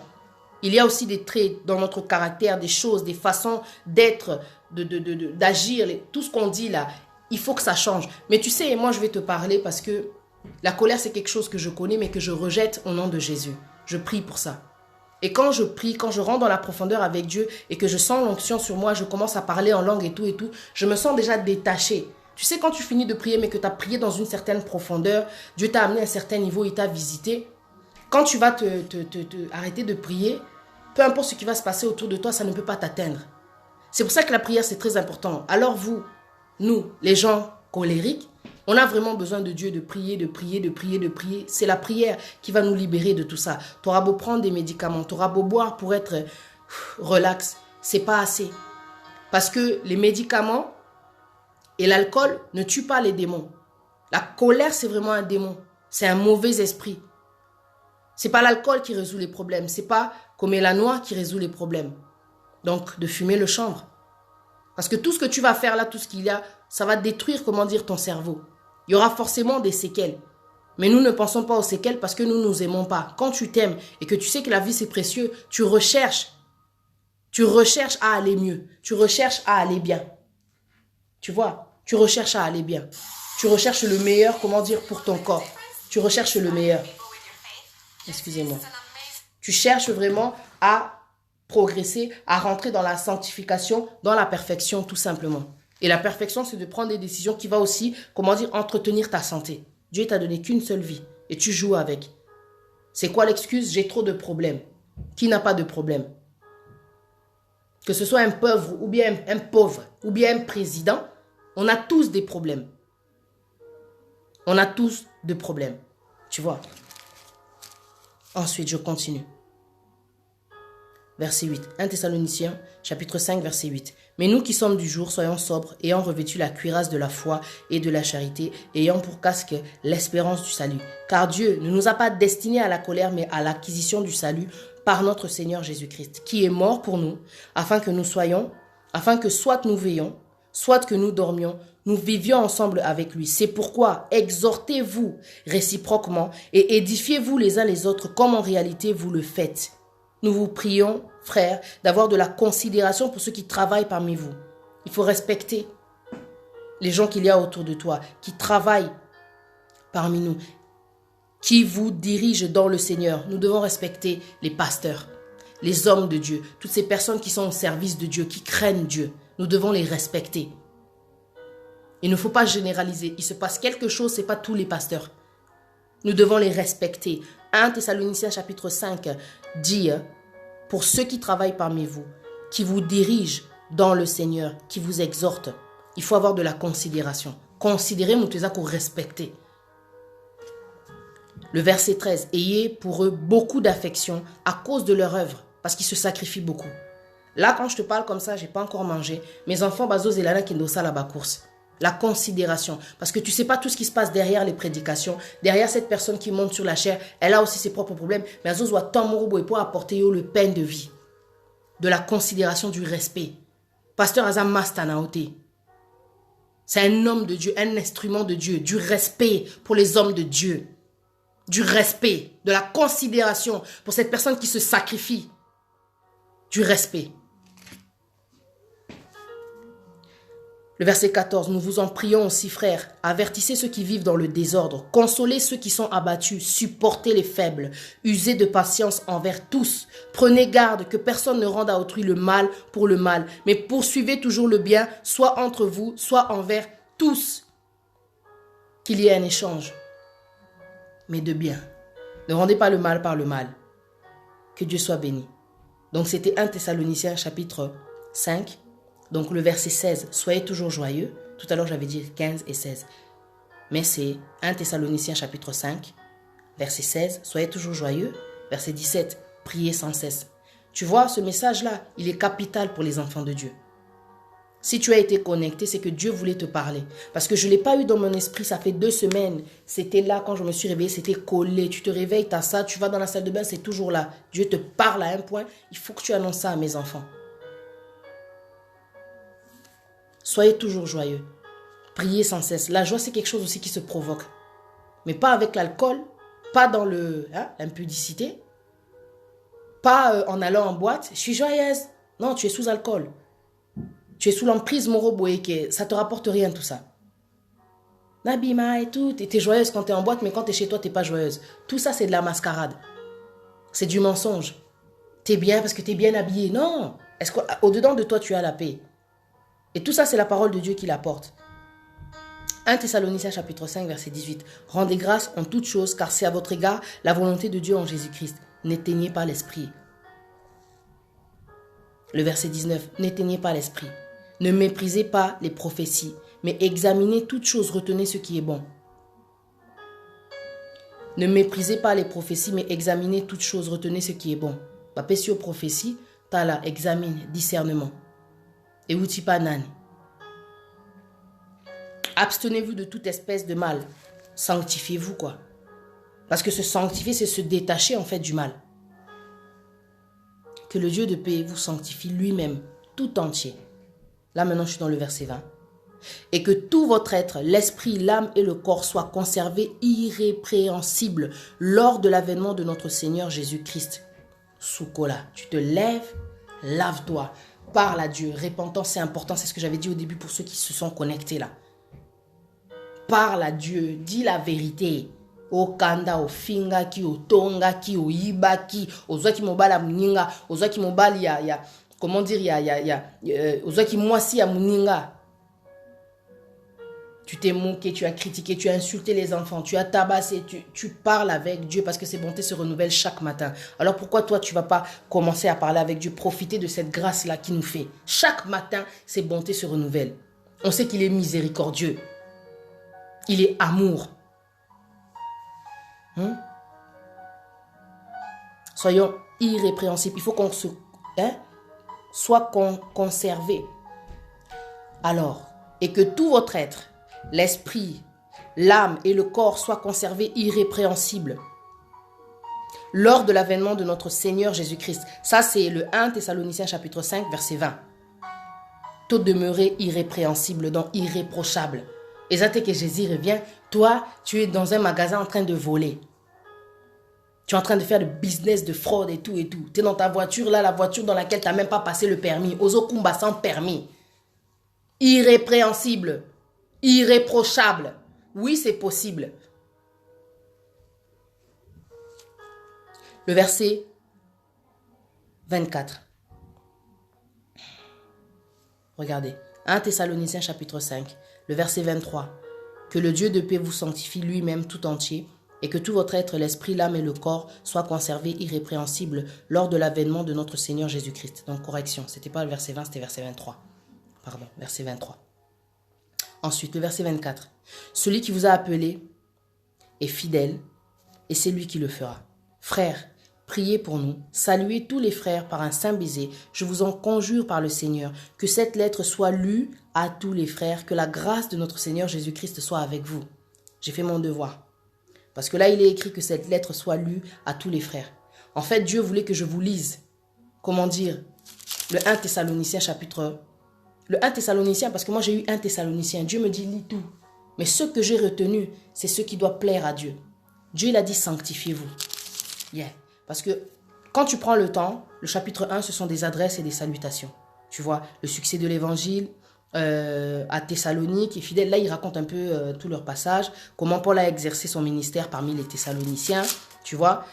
il y a aussi des traits dans notre caractère, des choses, des façons d'être, d'agir, tout ce qu'on dit là. Il faut que ça change. Mais tu sais, moi je vais te parler parce que la colère c'est quelque chose que je connais mais que je rejette au nom de Jésus. Je prie pour ça. Et quand je prie, quand je rentre dans la profondeur avec Dieu et que je sens l'onction sur moi, je commence à parler en langue et tout, je me sens déjà détaché. Tu sais, quand tu finis de prier mais que tu as prié dans une certaine profondeur, Dieu t'a amené à un certain niveau, il t'a visité. Quand tu vas arrêter de prier, peu importe ce qui va se passer autour de toi, ça ne peut pas t'atteindre. C'est pour ça que la prière c'est très important. Alors nous, les gens colériques, on a vraiment besoin de Dieu, de prier. C'est la prière qui va nous libérer de tout ça. Tu auras beau prendre des médicaments, tu auras beau boire pour être relax, c'est pas assez. Parce que les médicaments et l'alcool ne tuent pas les démons. La colère, c'est vraiment un démon. C'est un mauvais esprit. C'est pas l'alcool qui résout les problèmes. C'est pas comme la noix qui résout les problèmes. Donc, de fumer le chanvre. Parce que tout ce que tu vas faire là, tout ce qu'il y a, ça va détruire, ton cerveau. Il y aura forcément des séquelles. Mais nous ne pensons pas aux séquelles parce que nous ne nous aimons pas. Quand tu t'aimes et que tu sais que la vie c'est précieux, tu recherches à aller mieux. Tu recherches à aller bien. Tu vois, tu recherches à aller bien. Tu recherches le meilleur, pour ton corps. Tu recherches le meilleur. Excusez-moi. Tu cherches vraiment à progresser, à rentrer dans la sanctification, dans la perfection tout simplement. Et la perfection, c'est de prendre des décisions qui va aussi, entretenir ta santé. Dieu t'a donné qu'une seule vie et tu joues avec. C'est quoi l'excuse? J'ai trop de problèmes. Qui n'a pas de problème? Que ce soit un pauvre ou bien un président, on a tous des problèmes. On a tous des problèmes. Tu vois? Ensuite, je continue. Verset 8. 1 Thessaloniciens, chapitre 5, verset 8. Mais nous qui sommes du jour, soyons sobres, ayant revêtu la cuirasse de la foi et de la charité, ayant pour casque l'espérance du salut. Car Dieu ne nous a pas destinés à la colère, mais à l'acquisition du salut par notre Seigneur Jésus-Christ, qui est mort pour nous, afin que soit nous veillions, soit que nous dormions, nous vivions ensemble avec lui. C'est pourquoi exhortez-vous réciproquement et édifiez-vous les uns les autres, comme en réalité vous le faites. Nous vous prions, frères, d'avoir de la considération pour ceux qui travaillent parmi vous. Il faut respecter les gens qu'il y a autour de toi, qui travaillent parmi nous, qui vous dirigent dans le Seigneur. Nous devons respecter les pasteurs, les hommes de Dieu, toutes ces personnes qui sont au service de Dieu, qui craignent Dieu. Nous devons les respecter. Il ne faut pas généraliser. Il se passe quelque chose, ce n'est pas tous les pasteurs. Nous devons les respecter. 1 Thessaloniciens chapitre 5 dit, pour ceux qui travaillent parmi vous, qui vous dirigent dans le Seigneur, qui vous exhortent, il faut avoir de la considération. Considérez, nous devons respecter. Le verset 13, ayez pour eux beaucoup d'affection à cause de leur œuvre, parce qu'ils se sacrifient beaucoup. Là, quand je te parle comme ça, je n'ai pas encore mangé. Mes enfants, Bazo Zelana, qui nous la course. La considération. Parce que tu ne sais pas tout ce qui se passe derrière les prédications. Derrière cette personne qui monte sur la chair, elle a aussi ses propres problèmes. Mais Bazo doit tant mourir pour apporter le pain de vie. De la considération, du respect. Pasteur Azam Mastanaote. C'est un homme de Dieu, un instrument de Dieu. Du respect pour les hommes de Dieu. Du respect, de la considération pour cette personne qui se sacrifie. Du respect. Le verset 14, nous vous en prions aussi, frères, avertissez ceux qui vivent dans le désordre, consolez ceux qui sont abattus, supportez les faibles, usez de patience envers tous. Prenez garde que personne ne rende à autrui le mal pour le mal, mais poursuivez toujours le bien, soit entre vous, soit envers tous. Qu'il y ait un échange, mais de bien. Ne rendez pas le mal par le mal. Que Dieu soit béni. Donc c'était 1 Thessaloniciens chapitre 5. Donc le verset 16, soyez toujours joyeux. Tout à l'heure j'avais dit 15 et 16. Mais c'est 1 Thessaloniciens chapitre 5, verset 16, soyez toujours joyeux. Verset 17, priez sans cesse. Tu vois, ce message-là, il est capital pour les enfants de Dieu. Si tu as été connecté, c'est que Dieu voulait te parler. Parce que je ne l'ai pas eu dans mon esprit, ça fait 2 semaines. C'était là, quand je me suis réveillée, c'était collé. Tu te réveilles, tu as ça, tu vas dans la salle de bain, c'est toujours là. Dieu te parle à un point, il faut que tu annonces ça à mes enfants. Soyez toujours joyeux. Priez sans cesse. La joie, c'est quelque chose aussi qui se provoque. Mais pas avec l'alcool, pas dans l'impudicité, pas en allant en boîte. Je suis joyeuse. Non, tu es sous alcool. Tu es sous l'emprise moroboéké. Ça ne te rapporte rien tout ça. Nabima et tout. Tu es joyeuse quand tu es en boîte, mais quand tu es chez toi, tu n'es pas joyeuse. Tout ça, c'est de la mascarade. C'est du mensonge. Tu es bien parce que tu es bien habillée. Non. Est-ce qu'au-dedans de toi, tu as la paix? Et tout ça, c'est la parole de Dieu qui l'apporte. 1 Thessaloniciens chapitre 5, verset 18. Rendez grâce en toutes choses, car c'est à votre égard la volonté de Dieu en Jésus-Christ. N'éteignez pas l'esprit. Le verset 19. N'éteignez pas l'esprit. Ne méprisez pas les prophéties, mais examinez toutes choses, retenez ce qui est bon. Ne méprisez pas les prophéties, mais examinez toutes choses, retenez ce qui est bon. Papessio prophétie, tala, examine, discernement. Et utipanani. Abstenez-vous de toute espèce de mal. Sanctifiez-vous, quoi. Parce que se sanctifier, c'est se détacher, en fait, du mal. Que le Dieu de paix vous sanctifie lui-même, tout entier. Là, maintenant, je suis dans le verset 20. Et que tout votre être, l'esprit, l'âme et le corps soient conservés irrépréhensibles lors de l'avènement de notre Seigneur Jésus-Christ. Soukola, tu te lèves, lave-toi. Parle à Dieu. Repentance, c'est important. C'est ce que j'avais dit au début pour ceux qui se sont connectés là. Parle à Dieu. Dis la vérité. O kanda, o finga ki, o tonga ki, o iba ki, o zwa ki mobala muninga, o zwa ki mobali ya, comment dire, o zwa ki mwasi ya muninga. Tu t'es moqué, tu as critiqué, tu as insulté les enfants, tu as tabassé, tu parles avec Dieu parce que ses bontés se renouvellent chaque matin. Alors pourquoi toi tu ne vas pas commencer à parler avec Dieu, profiter de cette grâce-là qu'il nous fait? Chaque matin, ses bontés se renouvellent. On sait qu'il est miséricordieux. Il est amour. Soyons irrépréhensibles. Il faut qu'on soit conservé. Alors, et que tout votre être, l'esprit, l'âme et le corps soient conservés irrépréhensibles lors de l'avènement de notre Seigneur Jésus-Christ. Ça, c'est le 1 Thessaloniciens chapitre 5, verset 20. Tout demeurer irrépréhensible, donc irréprochable. Et ça, que Jésus revient, toi, tu es dans un magasin en train de voler. Tu es en train de faire le business de fraude et tout et tout. Tu es dans ta voiture, là, la voiture dans laquelle tu n'as même pas passé le permis. Ozo Kumba sans permis. Irrépréhensible. Irréprochable. Oui, c'est possible. Le verset 24. Regardez. 1 Thessaloniciens chapitre 5, le verset 23. Que le Dieu de paix vous sanctifie lui-même tout entier et que tout votre être, l'esprit, l'âme et le corps soient conservés irrépréhensibles lors de l'avènement de notre Seigneur Jésus-Christ. Donc correction, ce n'était pas le verset 20, c'était verset 23. Pardon, verset 23. Ensuite, le verset 24. Celui qui vous a appelé est fidèle et c'est lui qui le fera. Frères, priez pour nous, saluez tous les frères par un saint baiser. Je vous en conjure par le Seigneur, que cette lettre soit lue à tous les frères, que la grâce de notre Seigneur Jésus-Christ soit avec vous. J'ai fait mon devoir. Parce que là, il est écrit que cette lettre soit lue à tous les frères. En fait, Dieu voulait que je vous lise, comment dire, le 1 Thessaloniciens chapitre... Le 1 Thessaloniciens, parce que moi j'ai eu 1 Thessaloniciens. Dieu me dit, lis tout. Mais ce que j'ai retenu, c'est ce qui doit plaire à Dieu. Dieu, il a dit, sanctifiez-vous. Yeah. Parce que quand tu prends le temps, le chapitre 1, ce sont des adresses et des salutations. Tu vois, le succès de l'évangile, à Thessalonique et fidèles. Là, il raconte un peu tout leur passage, comment Paul a exercé son ministère parmi les Thessaloniciens, tu vois.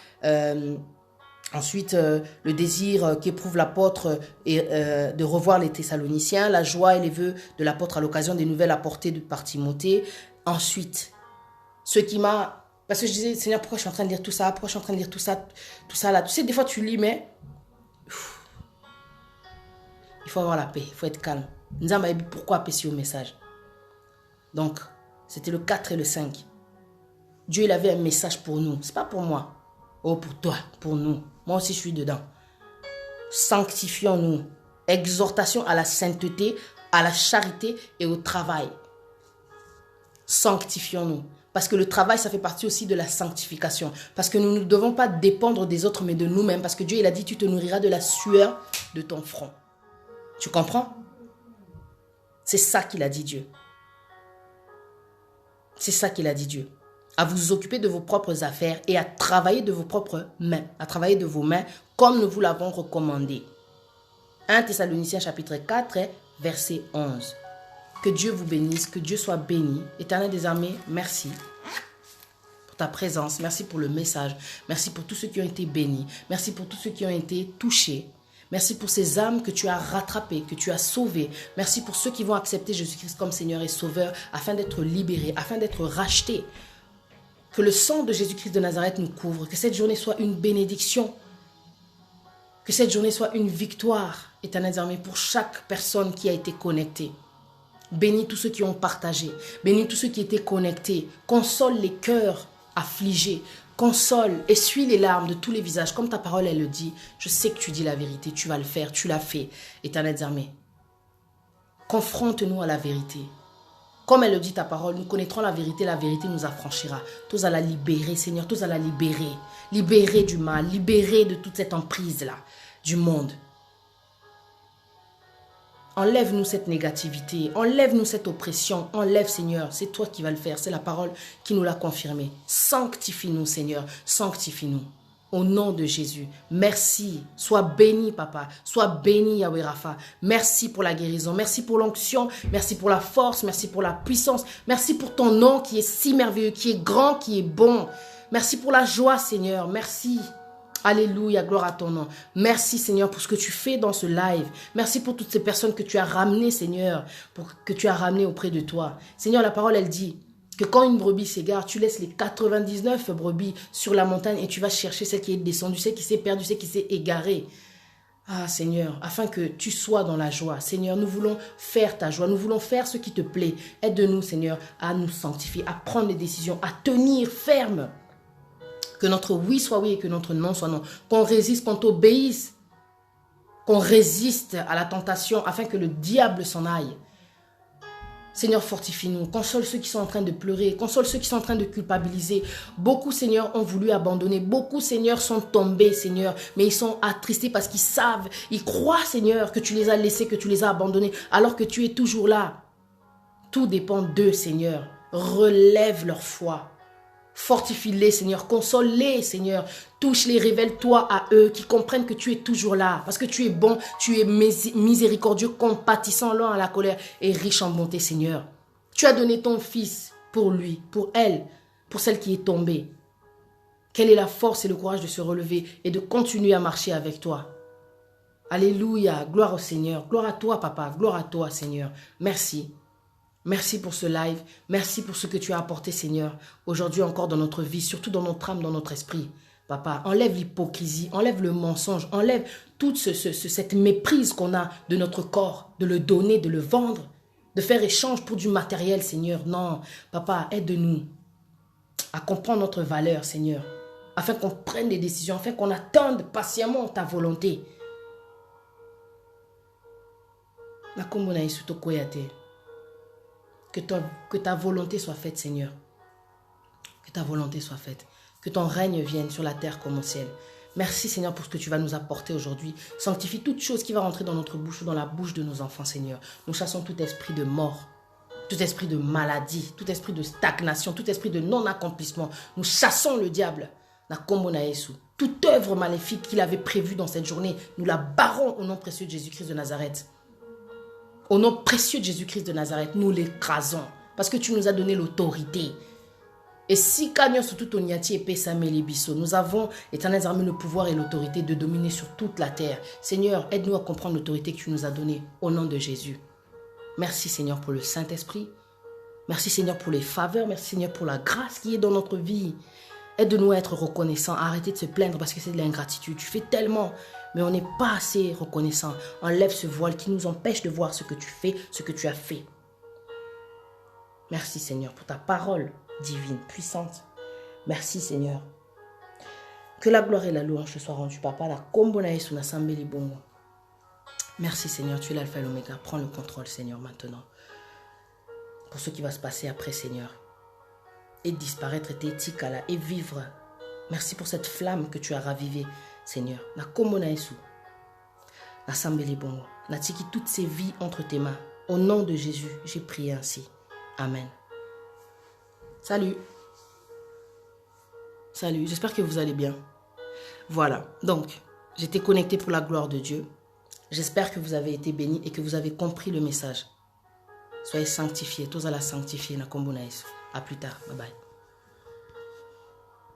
Ensuite, le désir qu'éprouve l'apôtre est de revoir les Thessaloniciens, la joie et les vœux de l'apôtre à l'occasion des nouvelles apportées par Timothée. Ensuite, ce qui m'a... Parce que je disais, Seigneur, pourquoi je suis en train de lire tout ça? Pourquoi je suis en train de lire tout ça là? Tu sais, des fois, tu lis, mais... Il faut avoir la paix, il faut être calme. Nzamba, pourquoi apprécier au message? Donc, c'était le 4 et le 5. Dieu, il avait un message pour nous. C'est pas pour moi. Oh, pour toi, pour nous. Moi aussi, je suis dedans. Sanctifions-nous. Exhortation à la sainteté, à la charité et au travail. Sanctifions-nous. Parce que le travail, ça fait partie aussi de la sanctification. Parce que nous ne devons pas dépendre des autres, mais de nous-mêmes. Parce que Dieu, il a dit, tu te nourriras de la sueur de ton front. Tu comprends? C'est ça qu'il a dit Dieu. C'est ça qu'il a dit Dieu. À vous occuper de vos propres affaires et à travailler de vos propres mains. À travailler de vos mains comme nous vous l'avons recommandé. 1 Thessaloniciens chapitre 4, verset 11. Que Dieu vous bénisse, que Dieu soit béni. Éternel des armées, merci pour ta présence. Merci pour le message. Merci pour tous ceux qui ont été bénis. Merci pour tous ceux qui ont été touchés. Merci pour ces âmes que tu as rattrapées, que tu as sauvées. Merci pour ceux qui vont accepter Jésus-Christ comme Seigneur et Sauveur afin d'être libérés, afin d'être rachetés. Que le sang de Jésus-Christ de Nazareth nous couvre. Que cette journée soit une bénédiction. Que cette journée soit une victoire, Éternel des armées, pour chaque personne qui a été connectée. Bénis tous ceux qui ont partagé. Bénis tous ceux qui étaient connectés. Console les cœurs affligés. Console, essuie les larmes de tous les visages. Comme ta parole, elle le dit. Je sais que tu dis la vérité. Tu vas le faire. Tu l'as fait, Éternel des armées. Confronte-nous à la vérité. Comme elle le dit ta parole, nous connaîtrons la vérité nous affranchira. Tous à la libérer, Seigneur, tous à la libérer. Libérer du mal, libérer de toute cette emprise-là, du monde. Enlève-nous cette négativité, enlève-nous cette oppression, enlève, Seigneur, c'est toi qui vas le faire, c'est la parole qui nous l'a confirmé. Sanctifie-nous, Seigneur, sanctifie-nous. Au nom de Jésus, merci. Sois béni, Papa. Sois béni, Yahweh Rapha. Merci pour la guérison. Merci pour l'onction. Merci pour la force. Merci pour la puissance. Merci pour ton nom qui est si merveilleux, qui est grand, qui est bon. Merci pour la joie, Seigneur. Merci. Alléluia, gloire à ton nom. Merci, Seigneur, pour ce que tu fais dans ce live. Merci pour toutes ces personnes que tu as ramenées, Seigneur, que tu as ramenées auprès de toi. Seigneur, la parole, elle dit que quand une brebis s'égare, tu laisses les 99 brebis sur la montagne et tu vas chercher celle qui est descendue, celle qui s'est perdue, celle qui s'est égarée. Ah Seigneur, afin que tu sois dans la joie. Seigneur, nous voulons faire ta joie, nous voulons faire ce qui te plaît. Aide-nous, Seigneur, à nous sanctifier, à prendre des décisions, à tenir ferme. Que notre oui soit oui et que notre non soit non. Qu'on résiste, qu'on t'obéisse. Qu'on résiste à la tentation afin que le diable s'en aille. Seigneur, fortifie-nous. Console ceux qui sont en train de pleurer. Console ceux qui sont en train de culpabiliser. Beaucoup, Seigneur, ont voulu abandonner. Beaucoup, Seigneur, sont tombés, Seigneur. Mais ils sont attristés parce qu'ils savent, ils croient, Seigneur, que tu les as laissés, que tu les as abandonnés, alors que tu es toujours là. Tout dépend d'eux, Seigneur. Relève leur foi. Fortifie-les, Seigneur. Console-les, Seigneur. Touche-les, révèle-toi à eux, qui comprennent que tu es toujours là. Parce que tu es bon, tu es miséricordieux, compatissant, lent à la colère et riche en bonté, Seigneur. Tu as donné ton fils pour lui, pour elle, pour celle qui est tombée. Quelle est la force et le courage de se relever et de continuer à marcher avec toi. Alléluia, gloire au Seigneur. Gloire à toi, Papa. Gloire à toi, Seigneur. Merci. Merci pour ce live. Merci pour ce que tu as apporté, Seigneur, aujourd'hui encore dans notre vie, surtout dans notre âme, dans notre esprit. Papa, enlève l'hypocrisie, enlève le mensonge, enlève toute cette méprise qu'on a de notre corps, de le donner, de le vendre, de faire échange pour du matériel, Seigneur. Non, Papa, aide-nous à comprendre notre valeur, Seigneur, afin qu'on prenne des décisions, afin qu'on attende patiemment ta volonté. Que ta volonté soit faite, Seigneur. Que ta volonté soit faite. Que ton règne vienne sur la terre comme au ciel. Merci, Seigneur, pour ce que tu vas nous apporter aujourd'hui. Sanctifie toute chose qui va rentrer dans notre bouche ou dans la bouche de nos enfants, Seigneur. Nous chassons tout esprit de mort, tout esprit de maladie, tout esprit de stagnation, tout esprit de non-accomplissement. Nous chassons le diable. Toute œuvre maléfique qu'il avait prévue dans cette journée, nous la barrons au nom précieux de Jésus-Christ de Nazareth. Au nom précieux de Jésus-Christ de Nazareth, nous l'écrasons. Parce que tu nous as donné l'autorité. Et si Kanyo surtout Tonyati et Pesameli Bisso, nous avons, éternel armé, le pouvoir et l'autorité de dominer sur toute la terre. Seigneur, aide-nous à comprendre l'autorité que tu nous as donnée au nom de Jésus. Merci Seigneur pour le Saint-Esprit. Merci Seigneur pour les faveurs. Merci Seigneur pour la grâce qui est dans notre vie. Aide-nous à être reconnaissants, à arrêter de se plaindre parce que c'est de l'ingratitude. Tu fais tellement, mais on n'est pas assez reconnaissant. Enlève ce voile qui nous empêche de voir ce que tu fais, ce que tu as fait. Merci Seigneur pour ta parole divine, puissante. Merci Seigneur. Que la gloire et la louange te soient rendues, Papa. La kombona suna sambeli bongo. Merci Seigneur, tu es l'alpha et l'oméga. Prends le contrôle Seigneur maintenant. Pour ce qui va se passer après Seigneur. Et disparaître et tikala et vivre. Merci pour cette flamme que tu as ravivée Seigneur. La kombona esu. La sambeli bongo. La tiki toutes ces vies entre tes mains. Au nom de Jésus, j'ai prié ainsi. Amen. Salut. Salut, j'espère que vous allez bien. Voilà, donc, j'étais connecté pour la gloire de Dieu. J'espère que vous avez été bénis et que vous avez compris le message. Soyez sanctifiés, tous à la sanctifier. À plus tard, bye bye.